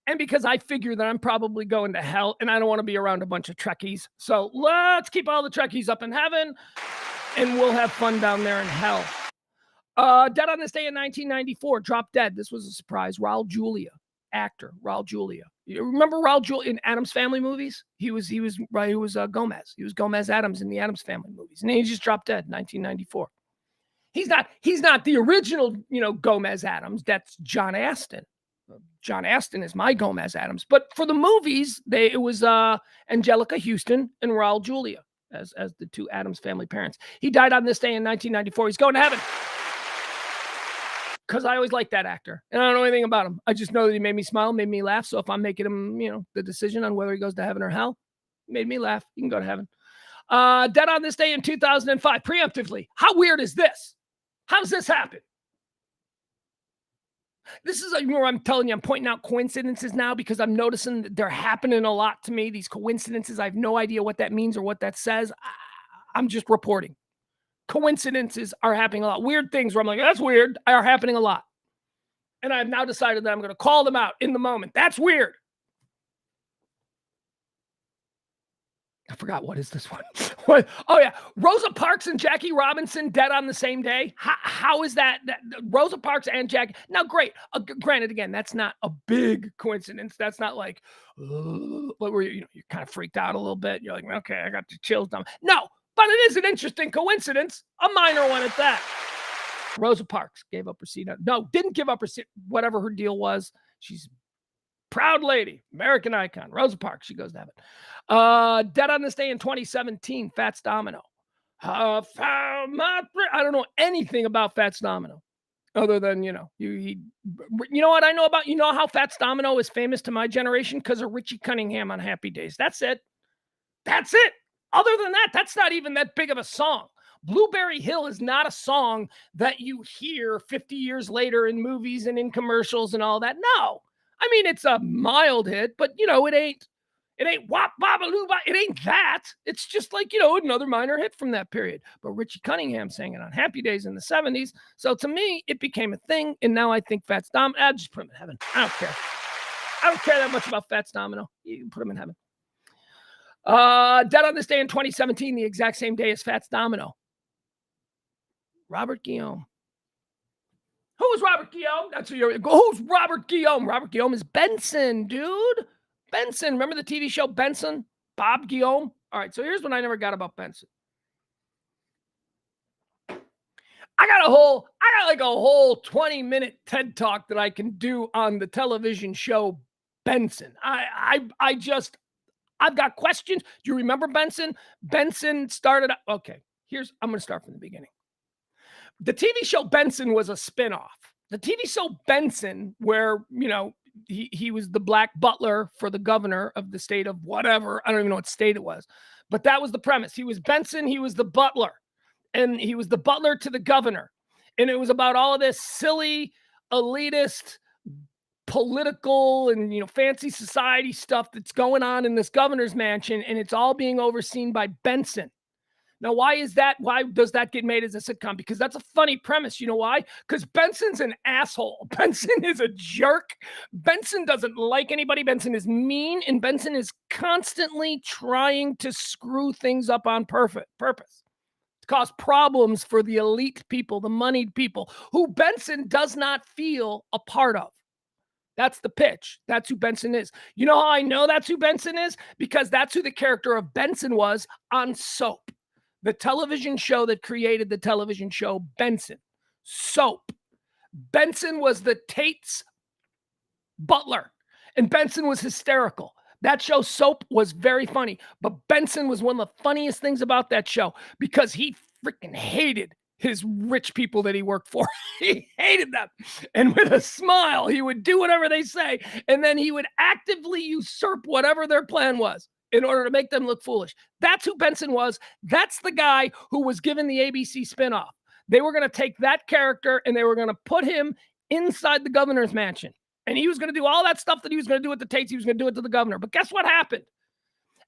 And because I figure that I'm probably going to hell, and I don't want to be around a bunch of Trekkies. So let's keep all the Trekkies up in heaven, and we'll have fun down there in hell. Dead on this day in 1994, dropped dead. This was a surprise. Raul Julia, actor Raul Julia. You remember Raul Julia in Addams Family movies? He was Gomez. He was Gomez Addams in the Addams Family movies, and he just dropped dead in 1994. He's not the original, Gomez Addams. That's John Astin. John Astin is my Gomez Addams. But for the movies, it was Angelica Houston and Raul Julia as the two Addams Family parents. He died on this day in 1994. He's going to heaven. because I always liked that actor. And I don't know anything about him. I just know that he made me smile, made me laugh. So if I'm making him, the decision on whether he goes to heaven or hell, made me laugh. You can go to heaven. Dead on this day in 2005, preemptively. How weird is this? How does this happen? This is where I'm telling you, I'm pointing out coincidences now because I'm noticing that they're happening a lot to me. These coincidences, I have no idea what that means or what that says. I'm just reporting. Coincidences are happening a lot. Weird things where I'm like, that's weird, are happening a lot. And I've now decided that I'm going to call them out in the moment. That's weird. I forgot, what is this one? What? Oh, yeah. Rosa Parks and Jackie Robinson dead on the same day. How is that? Rosa Parks and Jackie. Now, great. Granted, again, that's not a big coincidence. That's not like, where you're kind of freaked out a little bit. You're like, okay, I got the chills down. No, but it is an interesting coincidence. A minor one at that. Rosa Parks gave up her seat. No, didn't give up her seat. Whatever her deal was. She's proud lady, American icon, Rosa Parks. She goes to heaven. Dead on this day in 2017, Fats Domino. I don't know anything about Fats Domino, other than you know what I know about. You know how Fats Domino is famous to my generation because of Richie Cunningham on Happy Days. That's it. That's it. Other than that, that's not even that big of a song. Blueberry Hill is not a song that you hear 50 years later in movies and in commercials and all that. No. I mean, it's a mild hit, but it ain't wop babaloo. It ain't that. It's just like, another minor hit from that period. But Richie Cunningham sang it on Happy Days in the 70s. So to me, it became a thing. And now I think Fats Domino, I'll just put him in heaven. I don't care. I don't care that much about Fats Domino. You can put him in heaven. Dead on this day in 2017, the exact same day as Fats Domino. Robert Guillaume. Who's Robert Guillaume? That's who you're. Who's Robert Guillaume? Robert Guillaume is Benson, dude. Benson. Remember the TV show Benson? Bob Guillaume? All right, so here's what I never got about Benson. I got like a whole 20-minute TED Talk that I can do on the television show Benson. I've got questions. Do you remember Benson? Benson started. Okay, I'm going to start from the beginning. The TV show Benson was a spinoff. The TV show Benson, where, he was the black butler for the governor of the state of whatever. I don't even know what state it was. But that was the premise. He was Benson. He was the butler. And he was the butler to the governor. And it was about all of this silly, elitist, political and, fancy society stuff that's going on in this governor's mansion. And it's all being overseen by Benson. Now, why is that? Why does that get made as a sitcom? Because that's a funny premise. You know why? Because Benson's an asshole. Benson is a jerk. Benson doesn't like anybody. Benson is mean, and Benson is constantly trying to screw things up on purpose to cause problems for the elite people, the moneyed people, who Benson does not feel a part of. That's the pitch. That's who Benson is. You know how I know that's who Benson is? Because that's who the character of Benson was on Soap. The television show that created the television show Benson. Soap. Benson was the Tate's butler, and Benson was hysterical. That show, Soap, was very funny, but Benson was one of the funniest things about that show because he freaking hated his rich people that he worked for. He hated them. And with a smile, he would do whatever they say, and then he would actively usurp whatever their plan was in order to make them look foolish. That's who Benson was. That's the guy who was given the ABC spinoff. They were going to take that character and they were going to put him inside the governor's mansion. And he was going to do all that stuff that he was going to do at the Tates. He was going to do it to the governor. But guess what happened?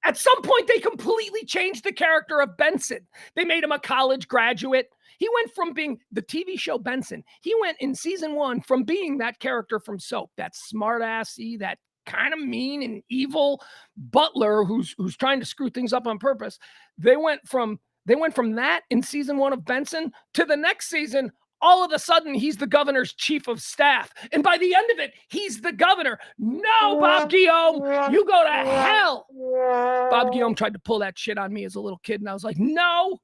At some point, they completely changed the character of Benson. They made him a college graduate. He went from being the TV show Benson. He went in season 1 from being that character from Soap, that smart-assy, that kind of mean and evil butler who's trying to screw things up on purpose. They went from that in season 1 of Benson to the next season. All of a sudden, he's the governor's chief of staff. And by the end of it, he's the governor. No, Bob Guillaume, you go to hell. Bob Guillaume tried to pull that shit on me as a little kid. And I was like, no.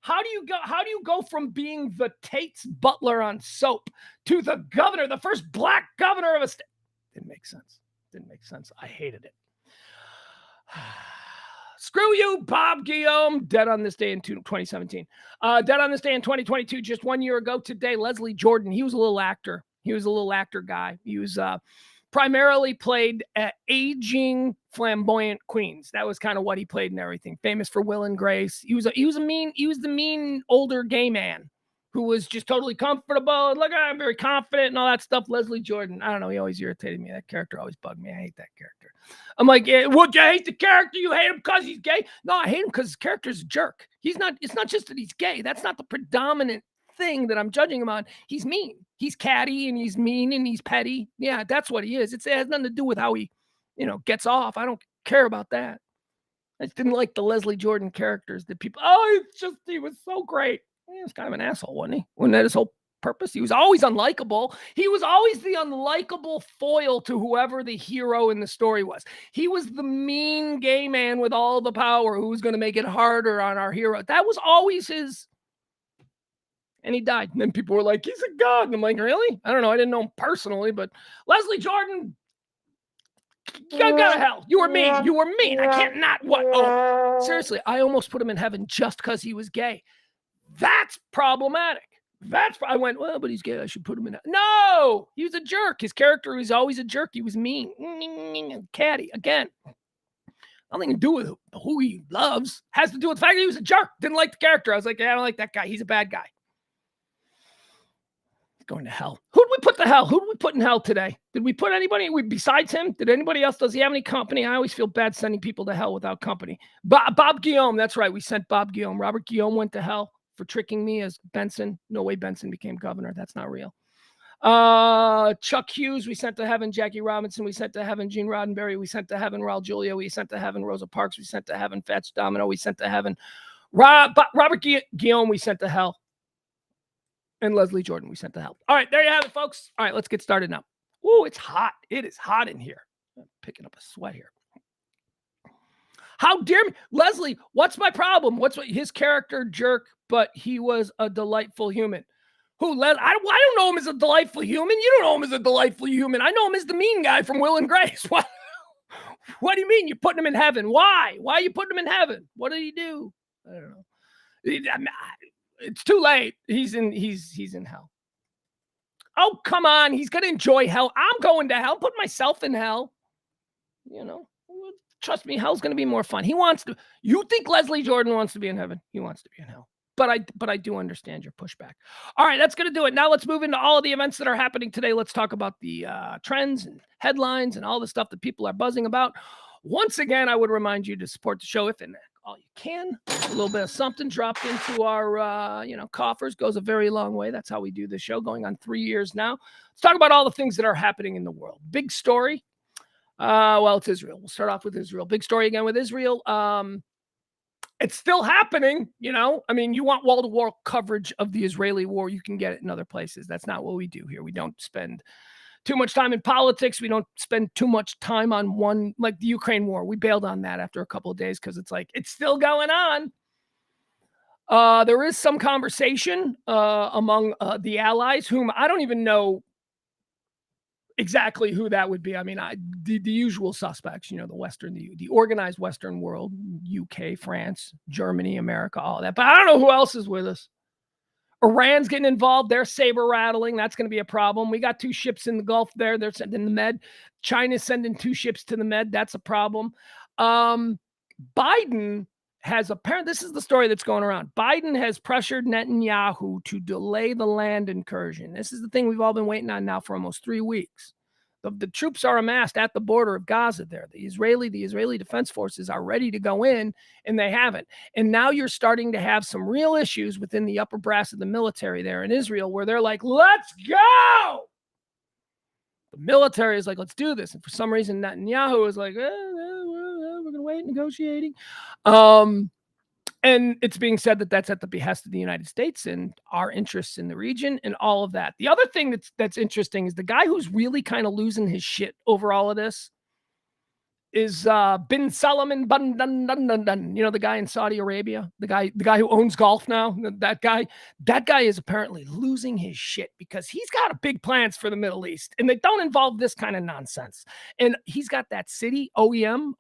How do you go from being the Tate's butler on Soap to the governor, the first black governor of a state? Didn't make sense. I hated it. Screw you, Bob Guillaume. Dead on this day in 2017. Dead on this day in 2022, just 1 year ago today. Leslie Jordan. He was a little actor. He was a little actor guy. He was primarily played aging flamboyant queens. That was kind of what he played in everything. Famous for Will and Grace. He was the mean older gay man who was just totally comfortable. Look, I'm very confident and all that stuff. Leslie Jordan. I don't know. He always irritated me. That character always bugged me. I hate that character. I'm like, what, you hate the character? You hate him because he's gay? No, I hate him because his character's a jerk. It's not just that he's gay. That's not the predominant thing that I'm judging him on. He's mean. He's catty and he's mean and he's petty. Yeah, that's what he is. It has nothing to do with how he, gets off. I don't care about that. I just didn't like the Leslie Jordan characters that people, he was so great. He was kind of an asshole, wasn't he? Wasn't that his whole purpose? He was always unlikable. He was always the unlikable foil to whoever the hero in the story was. He was the mean gay man with all the power who was going to make it harder on our hero. That was always his. And he died. And then people were like, he's a god. And I'm like, really? I don't know. I didn't know him personally, but Leslie Jordan, go to hell. You were mean. You were mean. I can't not what? Oh, seriously. I almost put him in heaven just because he was gay. That's problematic. I went, well, but he's gay. I should put him in. No, he was a jerk. His character was always a jerk. He was mean. Catty. Again, nothing to do with who he loves. Has to do with the fact that he was a jerk. Didn't like the character. I was like, yeah, I don't like that guy. He's a bad guy. Going to hell. Who did we put to hell? Who did we put in hell today? Did we put anybody besides him? Did anybody else? Does he have any company? I always feel bad sending people to hell without company. Bob Guillaume. That's right. We sent Bob Guillaume. Robert Guillaume went to hell for tricking me as Benson. No way Benson became governor. That's not real. Chuck Hughes, we sent to heaven. Jackie Robinson, we sent to heaven. Gene Roddenberry, we sent to heaven. Raul Julia, we sent to heaven. Rosa Parks, we sent to heaven. Fats Domino, we sent to heaven. Robert Guillaume, we sent to hell. And Leslie Jordan, we sent to hell. All right, there you have it, folks. All right, let's get started now. Ooh, it's hot. It is hot in here. I'm picking up a sweat here. How dare me? Leslie, what's my problem? His character, jerk, but he was a delightful human. I don't know him as a delightful human. You don't know him as a delightful human. I know him as the mean guy from Will and Grace. What do you mean you're putting him in heaven? Why? Why are you putting him in heaven? What did he do? I don't know. It's too late. He's in hell. Oh, come on. He's going to enjoy hell. I'm going to hell. Put myself in hell. Trust me, hell's going to be more fun. He wants to. You think Leslie Jordan wants to be in heaven? He wants to be in hell. But I do understand your pushback. All right, that's going to do it. Now let's move into all of the events that are happening today. Let's talk about the trends and headlines and all the stuff that people are buzzing about. Once again, I would remind you to support the show if and all you can. A little bit of something dropped into our coffers goes a very long way. That's how we do this show, going on 3 years now. Let's talk about all the things that are happening in the world. Big story. Well, it's Israel. We'll start off with Israel. Big story again with Israel. It's still happening, I mean, you want wall-to-wall coverage of the Israeli war, you can get it in other places. That's not what we do here. We don't spend too much time in politics. We don't spend too much time on one, like the Ukraine war. We bailed on that after a couple of days because it's like, it's still going on. There is some conversation among the allies, whom I don't even know exactly who that would be. I mean, the usual suspects, the organized Western world, UK, France, Germany, America, all that. But I don't know who else is with us. Iran's getting involved. They're saber rattling. That's going to be a problem. We got 2 ships in the Gulf there. They're sending the Med. China's sending 2 ships to the Med. That's a problem. Biden has this is the story that's going around. Biden has pressured Netanyahu to delay the land incursion. This is the thing we've all been waiting on now for almost 3 weeks. The troops are amassed at the border of Gaza there. The Israeli Defense Forces are ready to go in, and they haven't. And now you're starting to have some real issues within the upper brass of the military there in Israel where they're like, let's go! The military is like, let's do this. And for some reason, Netanyahu is like, we're going to wait negotiating. And it's being said that that's at the behest of the United States and our interests in the region and all of that. The other thing that's interesting is the guy who's really kind of losing his shit over all of this is Bin Salman Bun Dun Dun Dun Dun. You know, the guy in Saudi Arabia, the guy who owns golf now. That guy is apparently losing his shit because he's got big plans for the Middle East, and they don't involve this kind of nonsense. And he's got that city, OEM.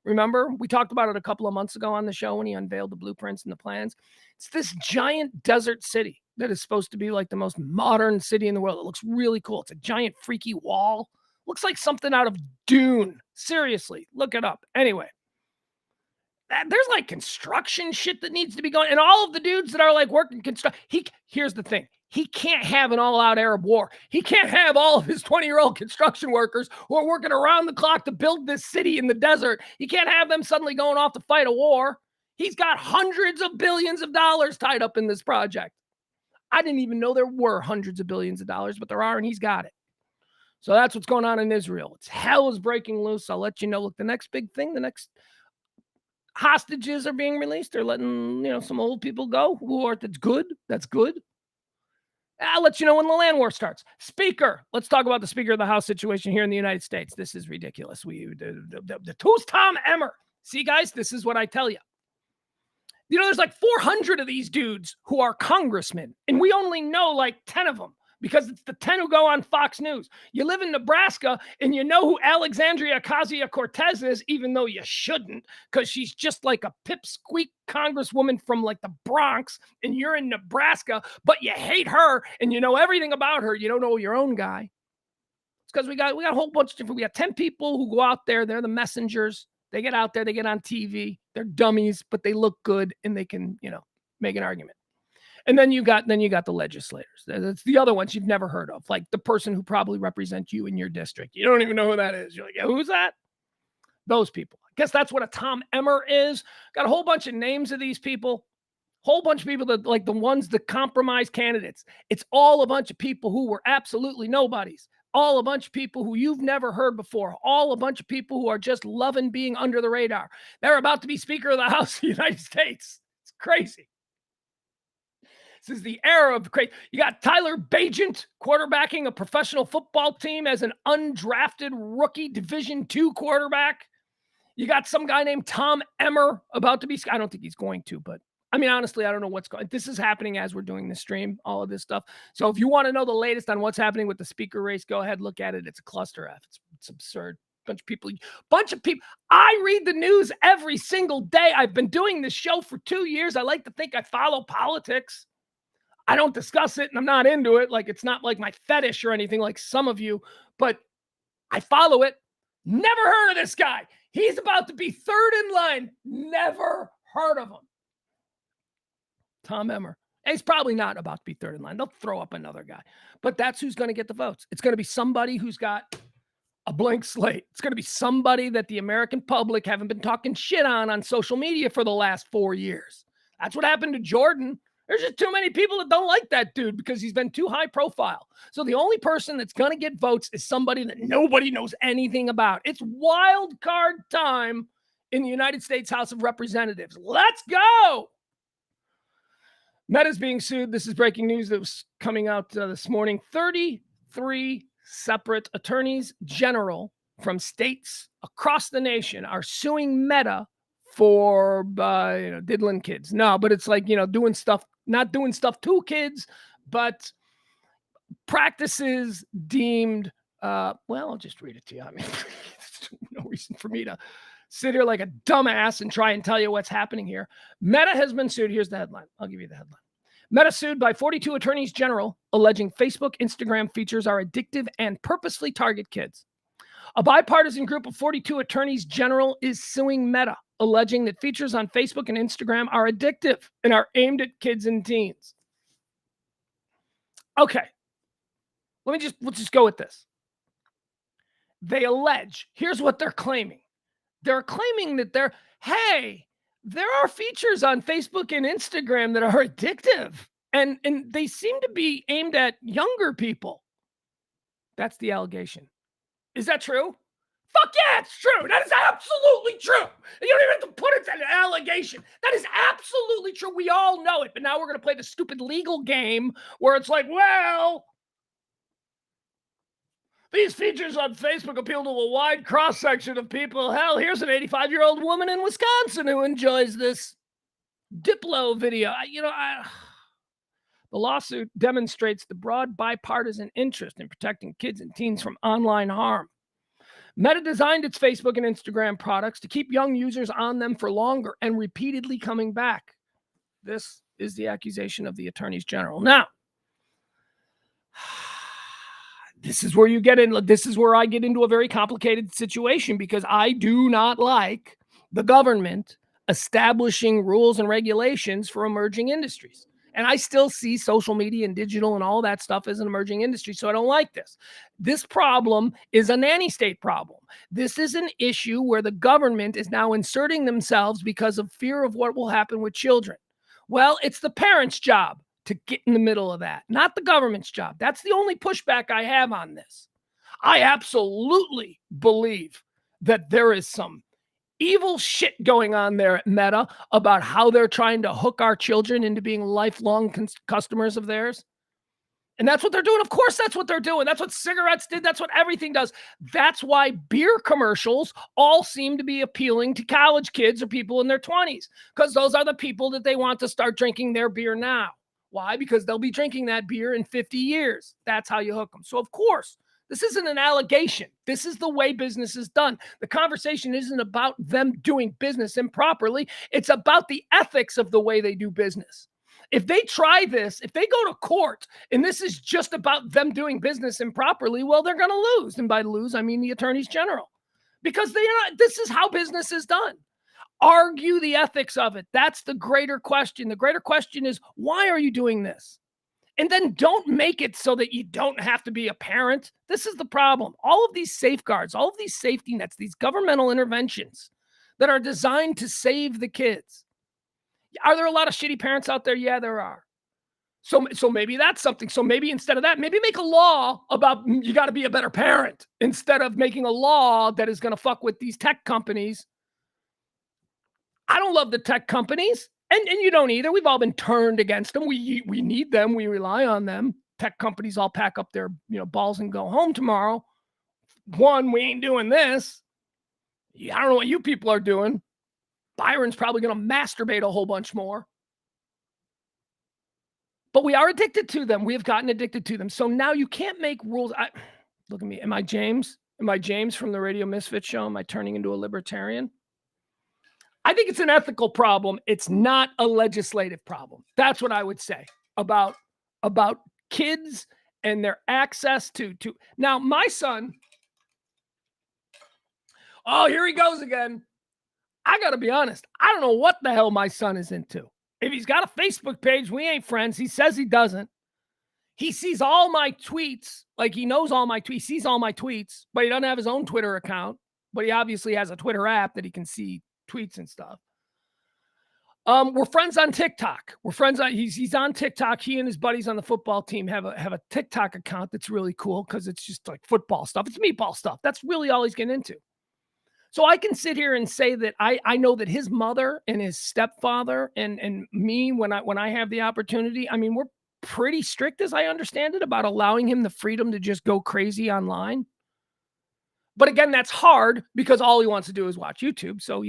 Remember, we talked about it a couple of months ago on the show when he unveiled the blueprints and the plans. It's this giant desert city that is supposed to be like the most modern city in the world. It looks really cool. It's a giant freaky wall. Looks like something out of Dune. Seriously, look it up. Anyway, there's like construction shit that needs to be going. And all of the dudes that are like working construction, here's the thing. He can't have an all-out Arab war. He can't have all of his 20-year-old construction workers who are working around the clock to build this city in the desert. He can't have them suddenly going off to fight a war. He's got hundreds of billions of dollars tied up in this project. I didn't even know there were hundreds of billions of dollars, but there are, and he's got it. So that's what's going on in Israel. It's hell is breaking loose. I'll let you know. Look, the next big thing, the next hostages are being released. They're letting, some old people go that's good. That's good. I'll let you know when the land war starts. Speaker. Let's talk about the Speaker of the House situation here in the United States. This is ridiculous. Who's Tom Emmer? See, guys, this is what I tell you. There's like 400 of these dudes who are congressmen, and we only know like 10 of them. Because it's the 10 who go on Fox News. You live in Nebraska and you know who Alexandria Ocasio-Cortez is, even though you shouldn't, because she's just like a pipsqueak congresswoman from like the Bronx, and you're in Nebraska, but you hate her and you know everything about her. You don't know your own guy. It's because we got a whole bunch of different, we got 10 people who go out there. They're the messengers. They get out there, they get on TV. They're dummies, but they look good and they can, make an argument. And then you got the legislators. That's the other ones you've never heard of, like the person who probably represents you in your district. You don't even know who that is. You're like, yeah, who's that? Those people. I guess that's what a Tom Emmer is. Got a whole bunch of names of these people. Whole bunch of people that like the ones, the compromise candidates. It's all a bunch of people who were absolutely nobodies. All a bunch of people who you've never heard before. All a bunch of people who are just loving being under the radar. They're about to be Speaker of the House of the United States. It's crazy. This is the era of crazy. You got Tyler Bagent quarterbacking a professional football team as an undrafted rookie Division II quarterback. You got some guy named Tom Emmer about to be. I don't think he's going to, but I mean, honestly, I don't know what's going. This is happening as we're doing this stream, all of this stuff. So if you want to know the latest on what's happening with the speaker race, go ahead, look at it. It's a cluster F. It's absurd. Bunch of people. I read the news every single day. I've been doing this show for 2 years. I like to think I follow politics. I don't discuss it and I'm not into it. Like, it's not like my fetish or anything like some of you, but I follow it. Never heard of this guy. He's about to be third in line. Never heard of him. Tom Emmer. He's probably not about to be third in line. They'll throw up another guy, but that's who's going to get the votes. It's going to be somebody who's got a blank slate. It's going to be somebody that the American public haven't been talking shit on social media for the last 4 years. That's what happened to Jordan. There's just too many people that don't like that dude because he's been too high profile. So the only person that's going to get votes is somebody that nobody knows anything about. It's wild card time in the United States House of Representatives. Let's go. Meta's being sued. This is breaking news that was coming out this morning. 33 separate attorneys general from states across the nation are suing Meta for diddling kids. No, but it's like, doing stuff, not doing stuff to kids, but practices deemed, I'll just read it to you. I mean, there's no reason for me to sit here like a dumbass and try and tell you what's happening here. Meta has been sued. Here's the headline. I'll give you the headline. Meta sued by 42 attorneys general, alleging Facebook Instagram features are addictive and purposely target kids. A bipartisan group of 42 attorneys general is suing Meta, alleging that features on Facebook and Instagram are addictive and are aimed at kids and teens. Okay. Let's just go with this. They allege, here's what they're claiming. They're claiming that there are features on Facebook and Instagram that are addictive, and they seem to be aimed at younger people. That's the allegation. Is that true? Fuck yeah, it's true. That is absolutely true. You don't even have to put it as an allegation. That is absolutely true. We all know it. But now we're going to play the stupid legal game where it's like, well, These features on Facebook appeal to a wide cross-section of people. Hell, here's an 85-year-old woman in Wisconsin who enjoys this Diplo video. The lawsuit demonstrates the broad bipartisan interest in protecting kids and teens from online harm. Meta designed its Facebook and Instagram products to keep young users on them for longer and repeatedly coming back. This is the accusation of the attorneys general. Now, this is where I get into a very complicated situation, because I do not like the government establishing rules and regulations for emerging industries. And I still see social media and digital and all that stuff as an emerging industry. So I don't like this. This problem is a nanny state problem. This is an issue where the government is now inserting themselves because of fear of what will happen with children. Well, it's the parents' job to get in the middle of that, not the government's job. That's the only pushback I have on this. I absolutely believe that there is some evil shit going on there at Meta about how they're trying to hook our children into being lifelong customers of theirs. And that's what they're doing. Of course, that's what they're doing. That's what cigarettes did. That's what everything does. That's why beer commercials all seem to be appealing to college kids or people in their 20s, because those are the people that they want to start drinking their beer now. Why? Because they'll be drinking that beer in 50 years. That's how you hook them. So, of course, this isn't an allegation. This is the way business is done. The conversation isn't about them doing business improperly. It's about the ethics of the way they do business. If they try this, if they go to court and this is just about them doing business improperly, well, they're going to lose. And by lose, I mean the attorneys general, because this is how business is done. Argue the ethics of it. That's the greater question. The greater question is, why are you doing this? And then don't make it so that you don't have to be a parent. This is the problem. All of these safeguards, all of these safety nets, these governmental interventions that are designed to save the kids. Are there a lot of shitty parents out there? Yeah, there are. So maybe that's something. So maybe instead of that, maybe make a law about you got to be a better parent, instead of making a law that is going to fuck with these tech companies. I don't love the tech companies. And you don't either. We've all been turned against them. We need them. We rely on them. Tech companies all pack up their balls and go home tomorrow. One, we ain't doing this. I don't know what you people are doing. Byron's probably going to masturbate a whole bunch more. But we are addicted to them. We have gotten addicted to them. So now you can't make rules. Look at me. Am I James? Am I James from the Radio Misfit show? Am I turning into a libertarian? I think it's an ethical problem. It's not a legislative problem. That's what I would say about kids and their access to. Now, my son, oh, here he goes again. I got to be honest. I don't know what the hell my son is into. If he's got a Facebook page, we ain't friends. He says he doesn't. He sees all my tweets. Like, he knows all my tweets. He sees all my tweets, but he doesn't have his own Twitter account. But he obviously has a Twitter app that he can see tweets and stuff. We're friends on TikTok. We're friends on. He's on TikTok. He and his buddies on the football team have a TikTok account that's really cool, because it's just like football stuff. It's meatball stuff. That's really all he's getting into. So I can sit here and say that I know that his mother and his stepfather and me, when I have the opportunity, I mean, we're pretty strict, as I understand it, about allowing him the freedom to just go crazy online. But again, that's hard, because all he wants to do is watch YouTube. So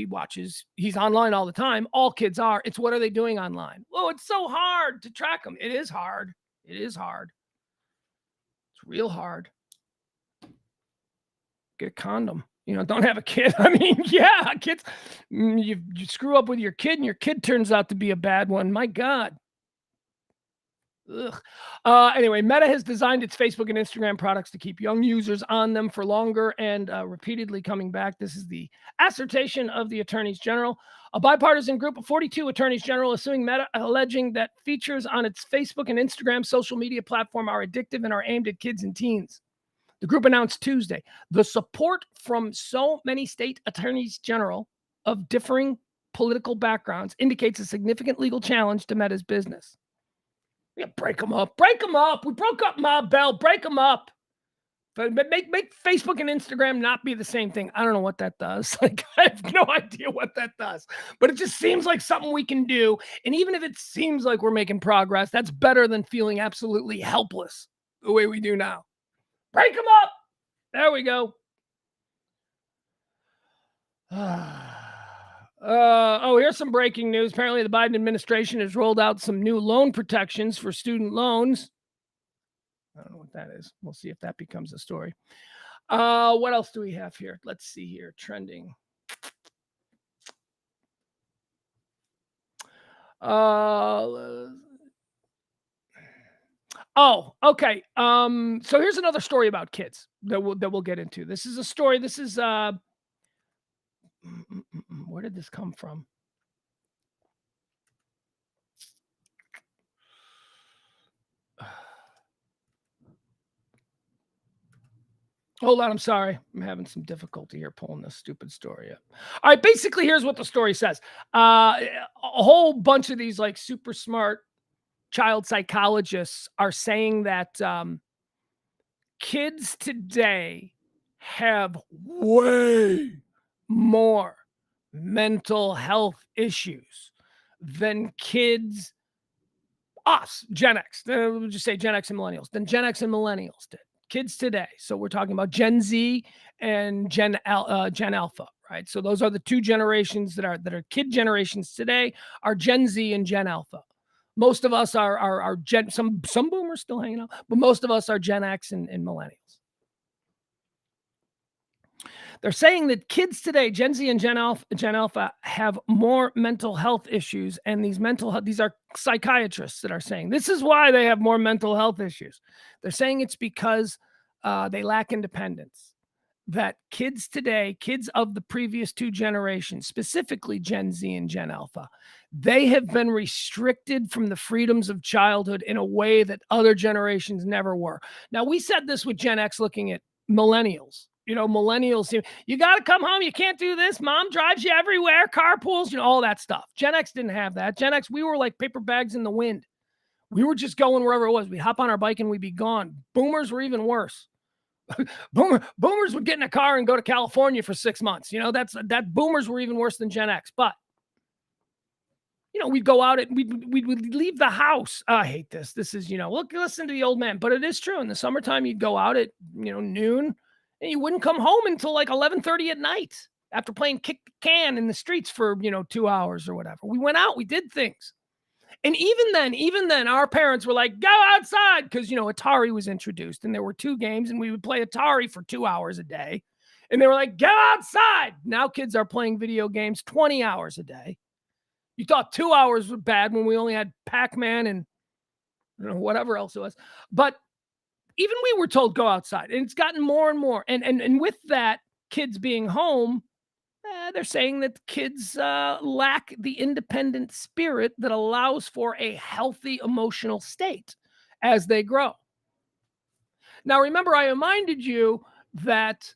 he's online all the time. All kids are. It's what are they doing online? Oh, it's so hard to track them. It is hard. It is hard. It's real hard. Get a condom. Don't have a kid. I mean, yeah, kids, you screw up with your kid and your kid turns out to be a bad one. My God. Ugh. Anyway, Meta has designed its Facebook and Instagram products to keep young users on them for longer and repeatedly coming back. This is the assertion of the attorneys general. A bipartisan group of 42 attorneys general is suing Meta, alleging that features on its Facebook and Instagram social media platform are addictive and are aimed at kids and teens. The group announced Tuesday the support from so many state attorneys general of differing political backgrounds indicates a significant legal challenge to Meta's business. Yeah, break them up. Break them up. We broke up Ma Bell. Break them up. But make Facebook and Instagram not be the same thing. I don't know what that does. Like, I have no idea what that does. But it just seems like something we can do. And even if it seems like we're making progress, that's better than feeling absolutely helpless the way we do now. Break them up. There we go. Here's some breaking news. Apparently, the Biden administration has rolled out some new loan protections for student loans. I don't know what that is. We'll see if that becomes a story. What else do we have here? Let's see here. Trending. Okay. So here's another story about kids that we'll get into. This is a story. This is where did this come from? Hold on, I'm sorry. I'm having some difficulty here pulling this stupid story up. All right, basically, here's what the story says. A whole bunch of these like super smart child psychologists are saying that kids today have way more mental health issues than kids, us, Gen X, we'll just say Gen X and millennials, than Gen X and millennials did. Kids today. So we're talking about Gen Z and Gen Alpha, right? So those are the two generations that are kid generations today, are Gen Z and Gen Alpha. Most of us are Gen, some boomers still hanging out, but most of us are Gen X and millennials. They're saying that kids today, Gen Z and Gen Alpha, have more mental health issues, and these are psychiatrists that are saying this is why they have more mental health issues. They're saying it's because they lack independence. That kids today, kids of the previous two generations, specifically Gen Z and Gen Alpha, they have been restricted from the freedoms of childhood in a way that other generations never were. Now, we said this with Gen X looking at millennials. Millennials, you got to come home. You can't do this. Mom drives you everywhere, carpools, all that stuff. Gen X didn't have that. Gen X, we were like paper bags in the wind. We were just going wherever it was. We'd hop on our bike and we'd be gone. Boomers were even worse. Boomers would get in a car and go to California for 6 months. That boomers were even worse than Gen X. But we'd go out and we'd leave the house. I hate this. This is, look, listen to the old man, but it is true. In the summertime, you'd go out at, noon, and you wouldn't come home until like 11:30 at night after playing kick the can in the streets for, 2 hours or whatever. We went out, we did things. And even then, our parents were like, go outside, because, Atari was introduced and there were 2 games and we would play Atari for 2 hours a day. And they were like, go outside. Now kids are playing video games 20 hours a day. You thought 2 hours was bad when we only had Pac-Man and whatever else it was. But even we were told go outside, and it's gotten more and more. And with that, kids being home, they're saying that kids lack the independent spirit that allows for a healthy emotional state as they grow. Now, remember, I reminded you that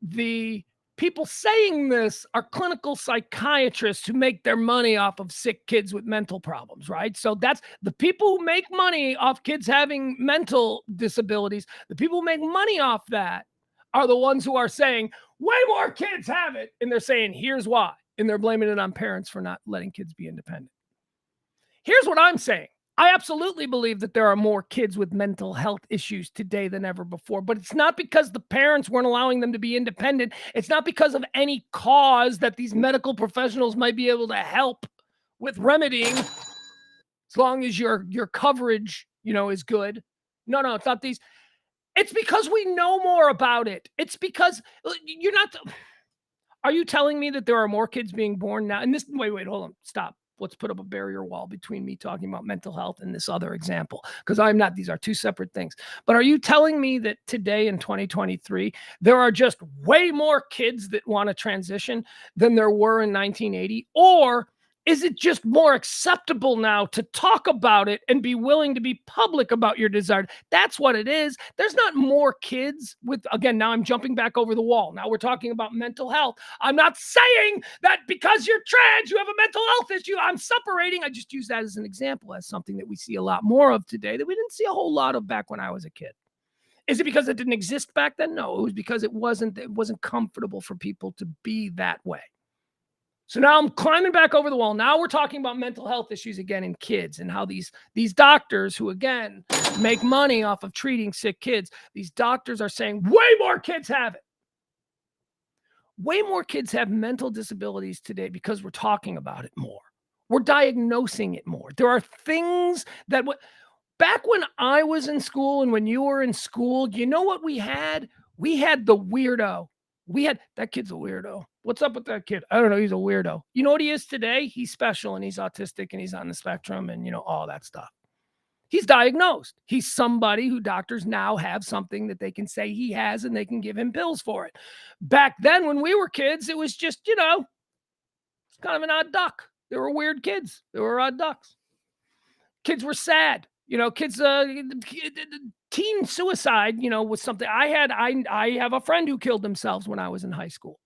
the people saying this are clinical psychiatrists who make their money off of sick kids with mental problems, right? So that's the people who make money off kids having mental disabilities. The people who make money off that are the ones who are saying way more kids have it. And they're saying, here's why. And they're blaming it on parents for not letting kids be independent. Here's what I'm saying. I absolutely believe that there are more kids with mental health issues today than ever before, but it's not because the parents weren't allowing them to be independent. It's not because of any cause that these medical professionals might be able to help with remedying, as long as your coverage, is good. No, it's not these. It's because we know more about it. It's because you're not. Are you telling me that there are more kids being born now? And this, wait, hold on, stop. Let's put up a barrier wall between me talking about mental health and this other example, because I'm not, these are two separate things. But are you telling me that today in 2023, there are just way more kids that want to transition than there were in 1980? Or is it just more acceptable now to talk about it and be willing to be public about your desire? That's what it is. There's not more kids with, again, now I'm jumping back over the wall. Now we're talking about mental health. I'm not saying that because you're trans, you have a mental health issue. I'm separating. I just use that as an example, as something that we see a lot more of today that we didn't see a whole lot of back when I was a kid. Is it because it didn't exist back then? No, it was because it wasn't comfortable for people to be that way. So now I'm climbing back over the wall. Now we're talking about mental health issues again in kids and how these doctors who, again, make money off of treating sick kids, these doctors are saying way more kids have it. Way more kids have mental disabilities today because we're talking about it more. We're diagnosing it more. There are things that back when I was in school and when you were in school, you know what we had? We had the weirdo. We had that kid's a weirdo. What's up with that kid? I don't know. He's a weirdo. You know what he is today? He's special and he's autistic and he's on the spectrum and, all that stuff. He's diagnosed. He's somebody who doctors now have something that they can say he has and they can give him pills for it. Back then, when we were kids, it was just, it's kind of an odd duck. There were weird kids. There were odd ducks. Kids were sad. Kids, teen suicide, was something I have a friend who killed themselves when I was in high school.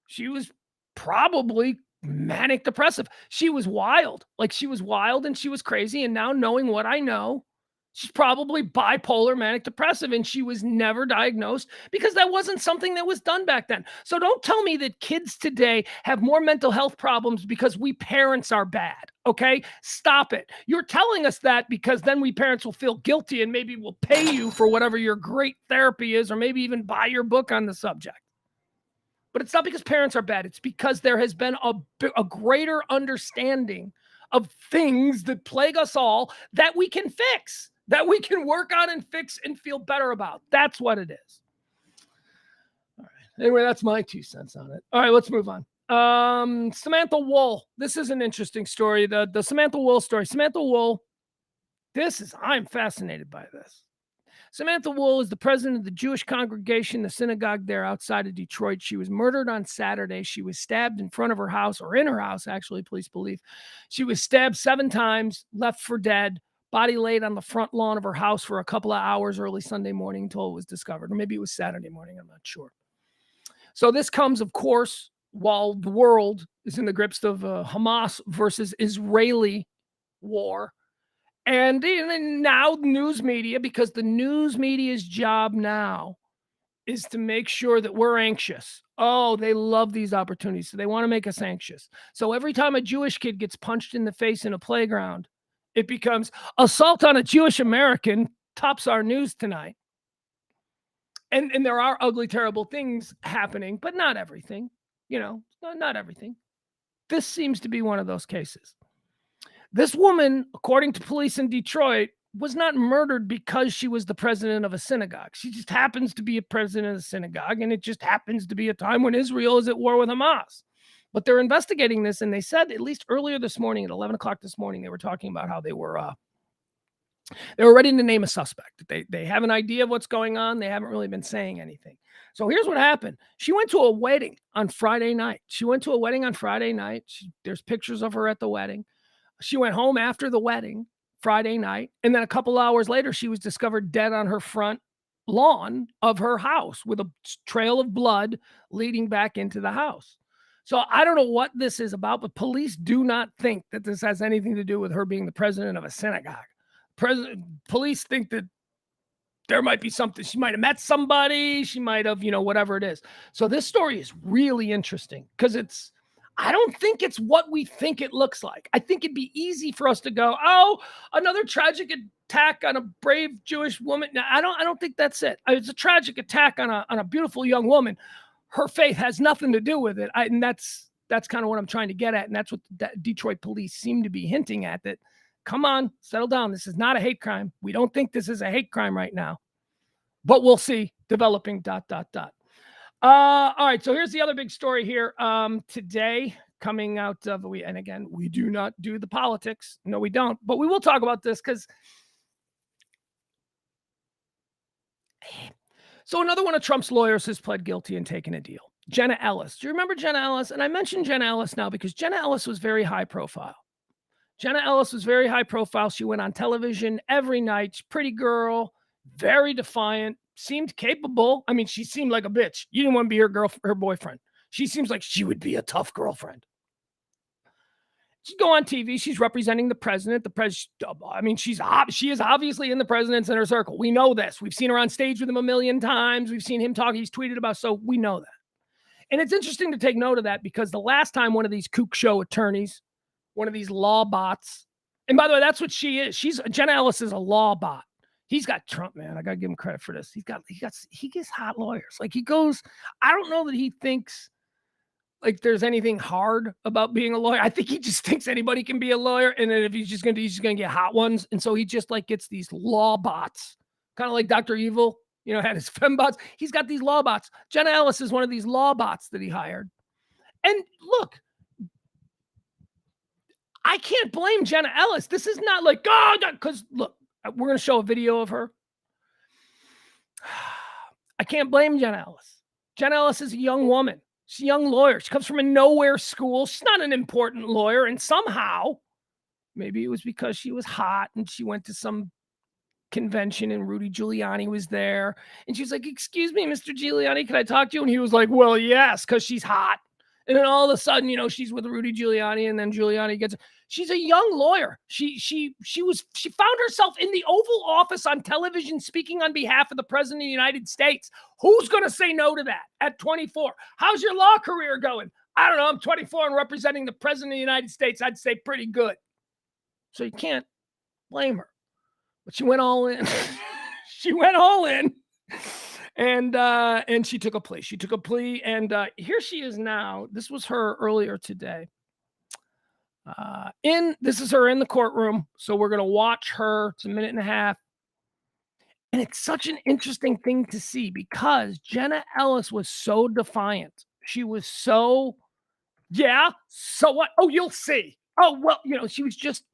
She was probably manic depressive. She was wild. She was wild and she was crazy. And now knowing what I know, she's probably bipolar manic depressive and she was never diagnosed because that wasn't something that was done back then. So don't tell me that kids today have more mental health problems because we parents are bad. Okay, stop it. You're telling us that because then we parents will feel guilty and maybe we'll pay you for whatever your great therapy is or maybe even buy your book on the subject. But it's not because parents are bad. It's because there has been a greater understanding of things that plague us all that we can fix, that we can work on and fix and feel better about. That's what it is. All right. Anyway, that's my 2 cents on it. All right, let's move on. Samantha Wool. This is an interesting story. The Samantha Wool story. Samantha Wool. I'm fascinated by this. Samantha Wool is the president of the Jewish congregation, the synagogue there outside of Detroit. She was murdered on Saturday. She was stabbed in front of her house, or in her house, actually, police believe. She was stabbed 7 times, left for dead, body laid on the front lawn of her house for a couple of hours early Sunday morning until it was discovered. Or maybe it was Saturday morning, I'm not sure. So this comes, of course, while the world is in the grips of Hamas versus Israeli war. And now news media, because the news media's job now is to make sure that we're anxious. Oh, they love these opportunities. So they want to make us anxious. So every time a Jewish kid gets punched in the face in a playground, it becomes assault on a Jewish American tops our news tonight. And there are ugly, terrible things happening, but not everything, not everything. This seems to be one of those cases. This woman, according to police in Detroit, was not murdered because she was the president of a synagogue. She just happens to be a president of a synagogue, and it just happens to be a time when Israel is at war with Hamas. But they're investigating this, and they said, at least earlier this morning, at 11 o'clock this morning, they were talking about how they were ready to name a suspect. They have an idea of what's going on. They haven't really been saying anything. So here's what happened. She went to a wedding on Friday night. There's pictures of her at the wedding. She went home after the wedding Friday night, and then a couple hours later, she was discovered dead on her front lawn of her house with a trail of blood leading back into the house. So I don't know what this is about, but police do not think that this has anything to do with her being the president of a synagogue. Police think that there might be something. She might have met somebody. She might have, whatever it is. So this story is really interesting because I don't think it's what we think it looks like. I think it'd be easy for us to go, oh, another tragic attack on a brave Jewish woman. Now, I don't think that's it. It's a tragic attack on a beautiful young woman. Her faith has nothing to do with it. And that's kind of what I'm trying to get at. And that's what the Detroit police seem to be hinting at, that, come on, settle down. This is not a hate crime. We don't think this is a hate crime right now. But we'll see. Developing ... All right, so here's the other big story here. Today, coming out of, and again, we do not do the politics. No, we don't. But we will talk about this because. So another one of Trump's lawyers has pled guilty and taken a deal. Jenna Ellis. Do you remember Jenna Ellis? And I mentioned Jenna Ellis now because Jenna Ellis was very high profile. She went on television every night. Pretty girl, very defiant. Seemed capable. I mean, she seemed like a bitch. You didn't want to be her boyfriend. She seems like she would be a tough girlfriend. She'd go on TV. She's representing the president. She is obviously in the president's inner circle. We know this. We've seen her on stage with him a million times. We've seen him talk. He's tweeted about, so we know that. And it's interesting to take note of that because the last time one of these kook show attorneys, one of these law bots, and by the way, that's what she is. Jenna Ellis is a law bot. He's got Trump, man. I gotta give him credit for this. He gets hot lawyers. Like he goes, I don't know that he thinks like there's anything hard about being a lawyer. I think he just thinks anybody can be a lawyer, and then if he's just gonna get hot ones, and so he just like gets these law bots, kind of like Dr. Evil, had his fembots. He's got these law bots. Jenna Ellis is one of these law bots that he hired. And look, I can't blame Jenna Ellis. This is not like, because look, we're going to show a video of her. I can't blame Jenna Ellis. Jenna Ellis is a young woman. She's a young lawyer. She comes from a nowhere school. She's not an important lawyer. And somehow, maybe it was because she was hot and she went to some convention and Rudy Giuliani was there. And she was like, "Excuse me, Mr. Giuliani, can I talk to you?" And he was like, "Well, yes," because she's hot. And then all of a sudden, she's with Rudy Giuliani, and then Giuliani gets. She's a young lawyer. She found herself in the Oval Office on television speaking on behalf of the President of the United States. Who's going to say no to that at 24? How's your law career going? I don't know. I'm 24 and representing the President of the United States. I'd say pretty good. So you can't blame her. But she went all in. She went all in. And she took a plea. She took a plea, and here she is now. This was her earlier today. This is her in the courtroom. So we're gonna watch her. It's a minute and a half, and it's such an interesting thing to see because Jenna Ellis was so defiant. She was so, yeah. So what? Oh, you'll see. Oh well, she was just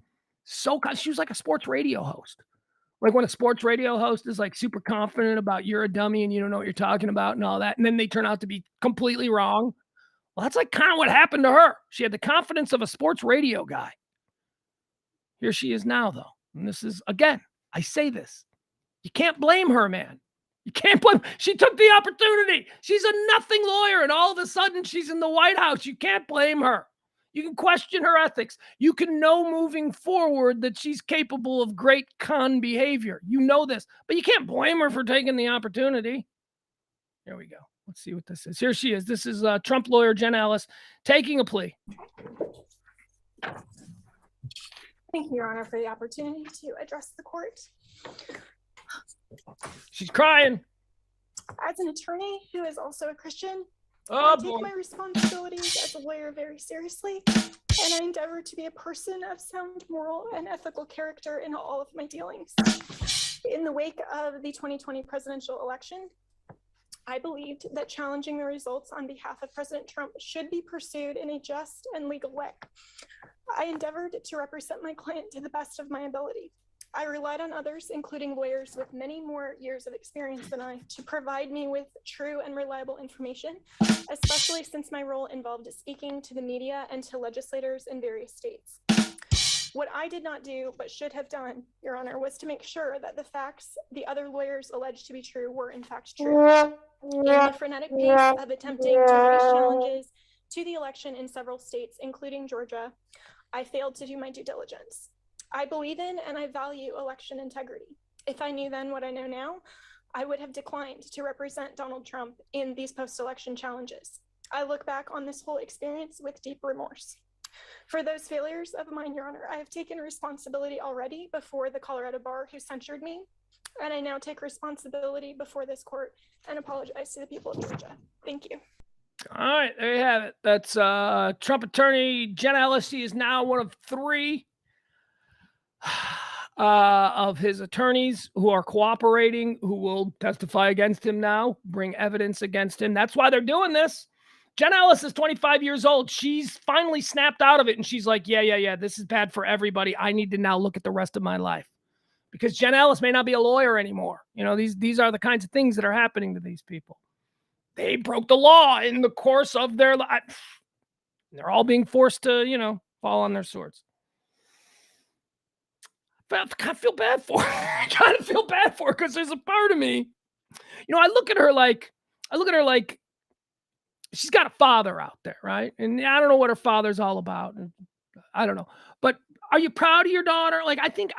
so. She was like a sports radio host. Like when a sports radio host is like super confident about you're a dummy and you don't know what you're talking about and all that. And then they turn out to be completely wrong. Well, that's like kind of what happened to her. She had the confidence of a sports radio guy. Here she is now, though. And this is, again, I say this. You can't blame her, man. You can't blame. She took the opportunity. She's a nothing lawyer. And all of a sudden she's in the White House. You can't blame her. You can question her ethics. You can know moving forward that she's capable of great con behavior. You know this, but you can't blame her for taking the opportunity. Here we go. Let's see what this is. Here she is. This is Trump lawyer Jenna Ellis taking a plea. Thank you, Your Honor, for the opportunity to address the court. She's crying. As an attorney who is also a Christian, I take my responsibilities as a lawyer very seriously, and I endeavor to be a person of sound moral and ethical character in all of my dealings. In the wake of the 2020 presidential election, I believed that challenging the results on behalf of President Trump should be pursued in a just and legal way. I endeavored to represent my client to the best of my ability. I relied on others, including lawyers with many more years of experience than I, to provide me with true and reliable information, especially since my role involved speaking to the media and to legislators in various states. What I did not do, but should have done, Your Honor, was to make sure that the facts the other lawyers alleged to be true were in fact true. In the frenetic pace of attempting to raise challenges to the election in several states, including Georgia, I failed to do my due diligence. I believe in and I value election integrity. If I knew then what I know now, I would have declined to represent Donald Trump in these post-election challenges. I look back on this whole experience with deep remorse. For those failures of mine, Your Honor, I have taken responsibility already before the Colorado bar who censured me, and I now take responsibility before this court and apologize to the people of Georgia. Thank you. All right, there you have it. That's Trump attorney Jenna Ellis. She is now one of three of his attorneys who are cooperating, who will testify against him now, bring evidence against him. That's why they're doing this. Jenna Ellis is 25 years old. She's finally snapped out of it, and she's like, yeah, this is bad for everybody. I need to now look at the rest of my life. Because Jenna Ellis may not be a lawyer anymore. These are the kinds of things that are happening to these people. They broke the law in the course of their life. They're all being forced to, fall on their swords. I kind of feel bad for her. I kind of feel bad for her because there's a part of me, I look at her like she's got a father out there, right? And I don't know what her father's all about. I don't know. But Are you proud of your daughter? Like, I think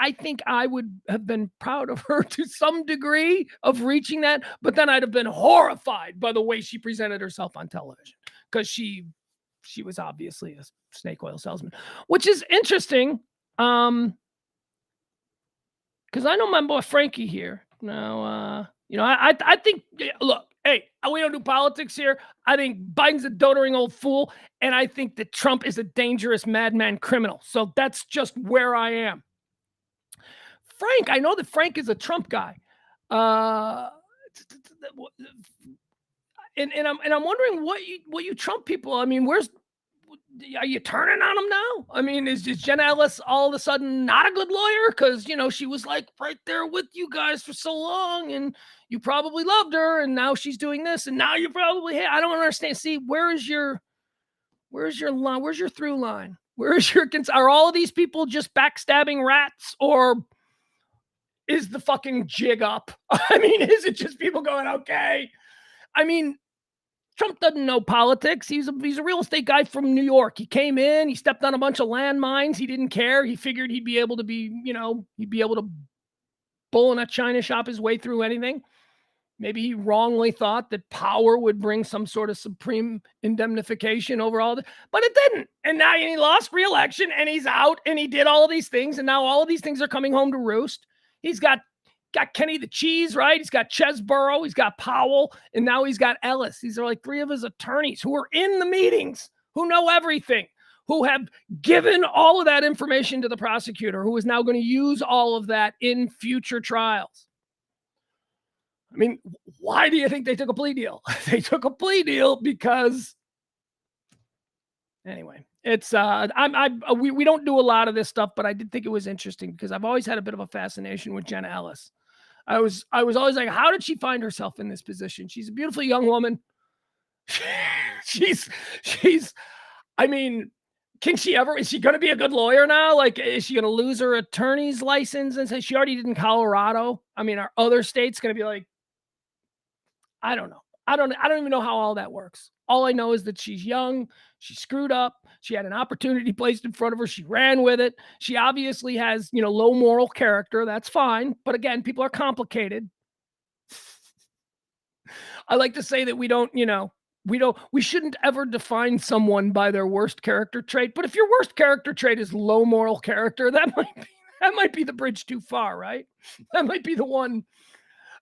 I would have been proud of her to some degree of reaching that, but then I'd have been horrified by the way she presented herself on television, because she was obviously a snake oil salesman, which is interesting. Because I know my boy Frankie here. Now, I think, look, hey, we don't do politics here. I think Biden's a doting old fool, and I think that Trump is a dangerous madman criminal. So that's just where I am. Frank, I know that Frank is a Trump guy. And I'm wondering what you Trump people, I mean, are you turning on him now? I mean, is Jenna Ellis all of a sudden not a good lawyer? Because, she was like right there with you guys for so long, and you probably loved her, and now she's doing this, and now you probably, I don't understand. See, where's your line? Where's your through line? Are all of these people just backstabbing rats, or is the fucking jig up? I mean, is it just people going, okay? I mean, Trump doesn't know politics. He's a real estate guy from New York. He came in, he stepped on a bunch of landmines. He didn't care. He figured he'd be able to bull in a china shop his way through anything. Maybe he wrongly thought that power would bring some sort of supreme indemnification over all that, but it didn't. And now he lost re-election, and he's out, and he did all of these things, and now all of these things are coming home to roost. He's got Kenny the Cheese, right? He's got Chesborough, he's got Powell, and now he's got Ellis. These are like three of his attorneys who are in the meetings, who know everything, who have given all of that information to the prosecutor, who is now going to use all of that in future trials. I mean, why do you think they took a plea deal? They took a plea deal because, anyway, it's we don't do a lot of this stuff, but I did think it was interesting because I've always had a bit of a fascination with Jenna Ellis. I was always like, how did she find herself in this position? She's a beautiful young woman. she's I mean, is she going to be a good lawyer now? Like, is she going to lose her attorney's license and say she already did in Colorado? I mean, are other states going to be like, I don't know. I don't even know how all that works. All I know is that she's young. She screwed up. She had an opportunity placed in front of her. She ran with it. She obviously has, low moral character. That's fine. But again, people are complicated. I like to say that we shouldn't ever define someone by their worst character trait. But if your worst character trait is low moral character, that might be the bridge too far, right? That might be the one.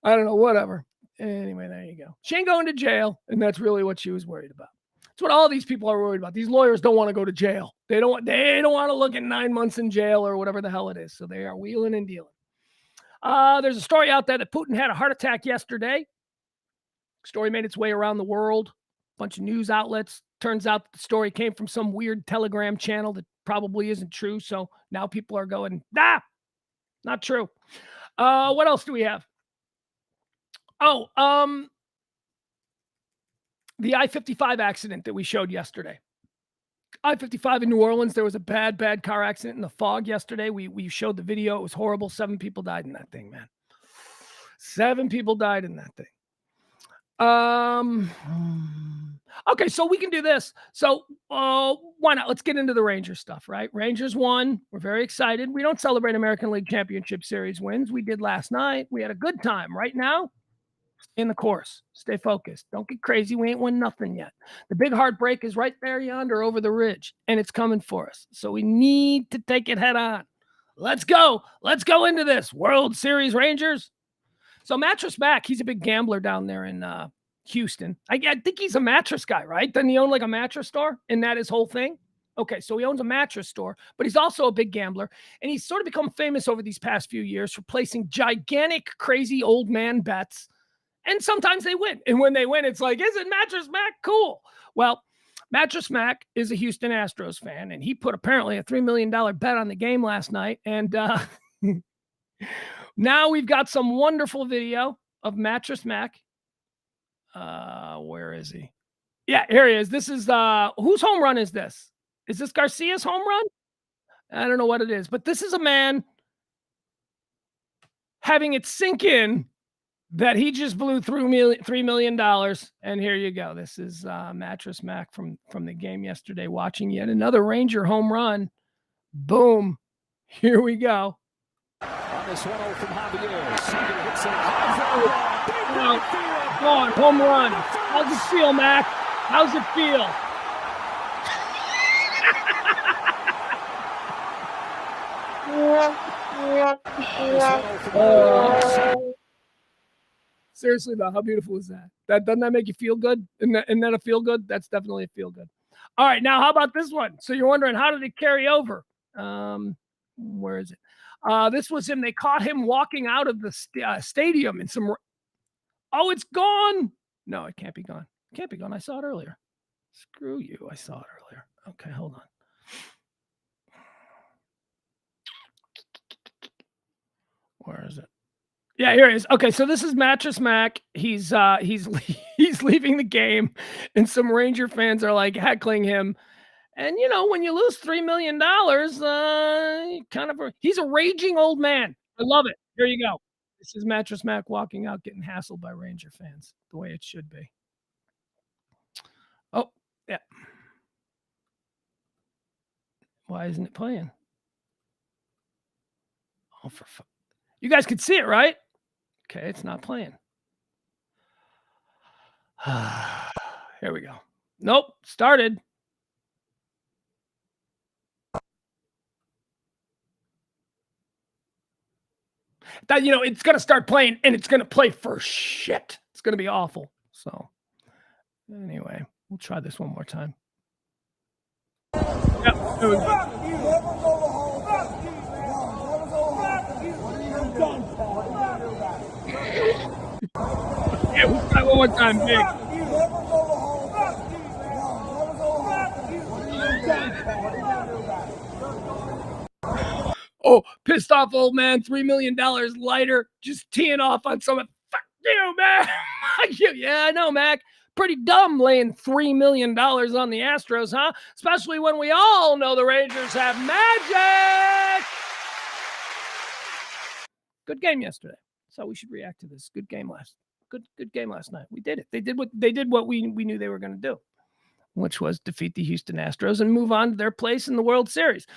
I don't know, whatever. Anyway, there you go. She ain't going to jail, and that's really what she was worried about. That's what all these people are worried about. These lawyers don't want to go to jail. They don't want to look at 9 months in jail or whatever the hell it is. So they are wheeling and dealing. There's a story out there that Putin had a heart attack yesterday. Story made its way around the world. A bunch of news outlets. Turns out the story came from some weird Telegram channel that probably isn't true. So now people are going, not true. What else do we have? Oh, the I-55 accident that we showed yesterday. I-55 in New Orleans, there was a bad car accident in the fog yesterday. We showed the video. It was horrible. 7 people died in that thing, man. 7 people died in that thing. Okay, so we can do this. So why not? Let's get into the Rangers stuff, right? Rangers won. We're very excited. We don't celebrate American League Championship Series wins. We did last night. We had a good time. Right now, in the course. Stay focused. Don't get crazy. We ain't won nothing yet. The big heartbreak is right there yonder over the ridge, and it's coming for us. So we need to take it head on. Let's go. Let's go into this. World Series Rangers. So Mattress Mac, he's a big gambler down there in Houston. I think he's a mattress guy, right? Doesn't he own like a mattress store? And that his whole thing? Okay, so he owns a mattress store, but he's also a big gambler. And he's sort of become famous over these past few years for placing gigantic, crazy old man bets. And sometimes they win. And when they win, it's like, isn't Mattress Mac cool? Well, Mattress Mac is a Houston Astros fan, and he put apparently a $3 million bet on the game last night. And now we've got some wonderful video of Mattress Mac. Where is he? Yeah, here he is. This is whose home run is this? Is this Garcia's home run? I don't know what it is, but this is a man having it sink in that he just blew $3 million. And here you go. This is Mattress Mac from the game yesterday, watching yet another Ranger home run. Boom. Here we go. On this 1-0 from Javier. Seager hits it. Go on, home run. How's it feel, Mac? How's it feel? Seriously though, how beautiful is that? Doesn't that make you feel good? Isn't that a feel good? That's definitely a feel good. All right, now how about this one? So you're wondering, how did it carry over? Where is it? This was him. They caught him walking out of the stadium in some. Oh, it's gone. No, it can't be gone. It can't be gone. I saw it earlier. Screw you. I saw it earlier. Okay, hold on. Where is it? Yeah, here it is. Okay, so this is Mattress Mac. He's leaving the game, and some Ranger fans are like heckling him. And you know, when you lose $3 million, he's a raging old man. I love it. Here you go. This is Mattress Mac walking out, getting hassled by Ranger fans, the way it should be. Oh, yeah. Why isn't it playing? Oh, for fuck. You guys could see it, right? Okay, it's not playing. Here we go. Nope, started. That, you know, it's going to start playing, and it's going to play for shit. It's going to be awful. So, anyway, we'll try this one more time. Yep, there we go. Yeah, we'll try one more time, big. Oh, pissed off old man, $3 million lighter, just teeing off on someone. Fuck you, man. Yeah, I know, Mac. Pretty dumb laying $3 million on the Astros, huh? Especially when we all know the Rangers have magic. Good game yesterday. So we should react to this. Good game last night. We did it. They did what we knew they were going to do, which was defeat the Houston Astros and move on to their place in the World Series.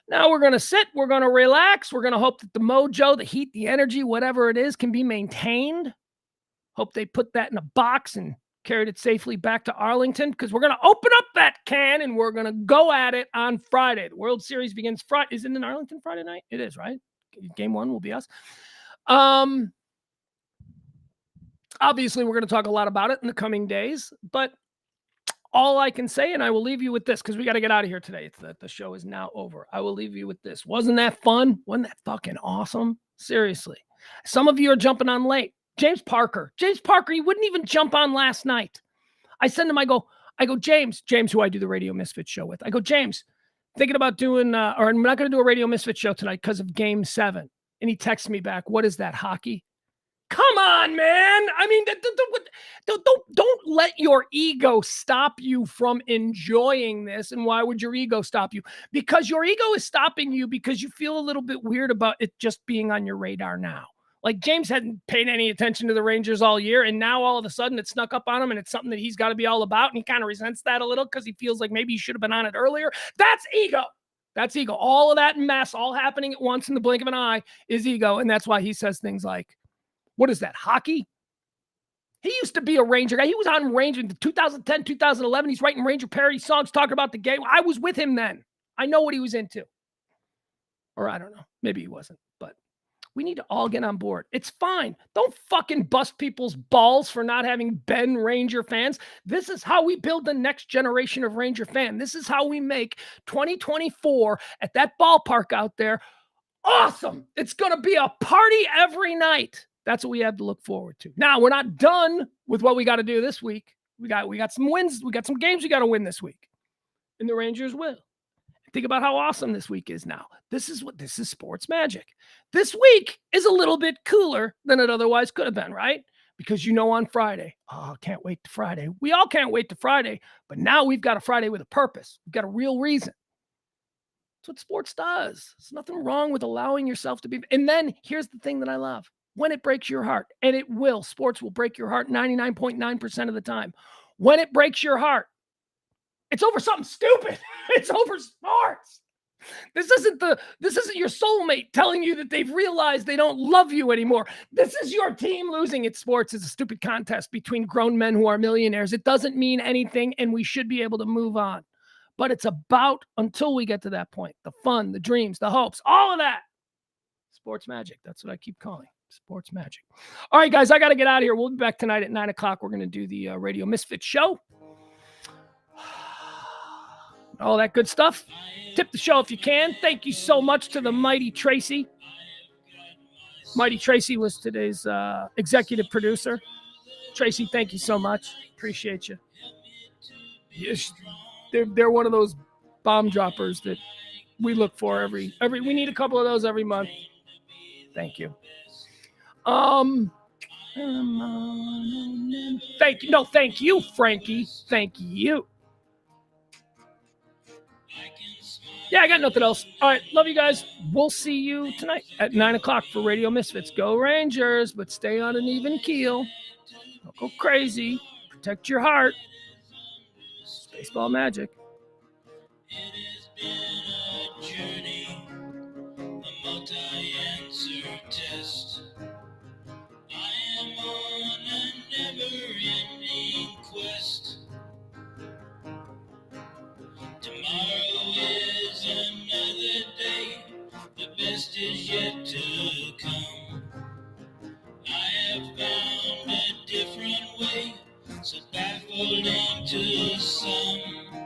Now we're going to sit, we're going to relax, we're going to hope that the mojo, the heat, the energy, whatever it is, can be maintained. Hope they put that in a box and carried it safely back to Arlington, because we're going to open up that can and we're going to go at it on Friday. The World Series begins Friday. Is it in Arlington Friday night? It is, right? Game 1 will be us. Obviously, we're going to talk a lot about it in the coming days, but all I can say, and I will leave you with this, because we got to get out of here today. It's that the show is now over. I will leave you with this. Wasn't that fun? Wasn't that fucking awesome? Seriously. Some of you are jumping on late. James Parker, he wouldn't even jump on last night. I send him, I go, James, who I do the Radio Misfits show with. I go, James, thinking about doing, or I'm not going to do a Radio Misfits show tonight because of Game 7. And he texts me back, what is that, hockey? Come on, man. I mean, don't let your ego stop you from enjoying this. And why would your ego stop you? Because your ego is stopping you because you feel a little bit weird about it just being on your radar now. Like James hadn't paid any attention to the Rangers all year, and now all of a sudden it snuck up on him, and it's something that he's got to be all about, and he kind of resents that a little because he feels like maybe he should have been on it earlier. That's ego. That's ego. All of that mess all happening at once in the blink of an eye is ego, and that's why he says things like, what is that, hockey? He used to be a Ranger guy. He was on Ranger in 2010, 2011. He's writing Ranger parody songs talking about the game. I was with him then. I know what he was into. Or I don't know. Maybe he wasn't. But we need to all get on board. It's fine. Don't fucking bust people's balls for not having been Ranger fans. This is how we build the next generation of Ranger fan. This is how we make 2024 at that ballpark out there awesome. It's going to be a party every night. That's what we have to look forward to. Now, we're not done with what we got to do this week. We got some wins. We got some games we got to win this week. And the Rangers will. Think about how awesome this week is now. This is sports magic. This week is a little bit cooler than it otherwise could have been, right? Because on Friday, can't wait to Friday. We all can't wait to Friday, but now we've got a Friday with a purpose. We've got a real reason. That's what sports does. There's nothing wrong with allowing yourself to be. And then here's the thing that I love. When it breaks your heart, and it will, sports will break your heart 99.9% of the time. When it breaks your heart, it's over something stupid. It's over sports. This isn't your soulmate telling you that they've realized they don't love you anymore. This is your team losing at sports. It's a stupid contest between grown men who are millionaires. It doesn't mean anything, and we should be able to move on. But it's about, until we get to that point, the fun, the dreams, the hopes, all of that. Sports magic. That's what I keep calling sports magic. All right, guys, I got to get out of here. We'll be back tonight at 9 o'clock. We're going to do the Radio Misfits show. All that good stuff. Tip the show if you can. Thank you so much to the mighty Tracy. Mighty Tracy was today's executive producer. Tracy, thank you so much. Appreciate you. Yes, they're one of those bomb droppers that we look for every. We need a couple of those every month. Thank you. Thank you. No, thank you, Frankie. Thank you. Yeah, I got nothing else. All right, love you guys. We'll see you tonight at 9 o'clock for Radio Misfits. Go Rangers, but stay on an even keel. Don't go crazy. Protect your heart. It's baseball magic. It has been a journey, a multi-answer test. I am on a never-ending quest. Tomorrow is another day. The best is yet to come. I have found a different way, so baffling to some.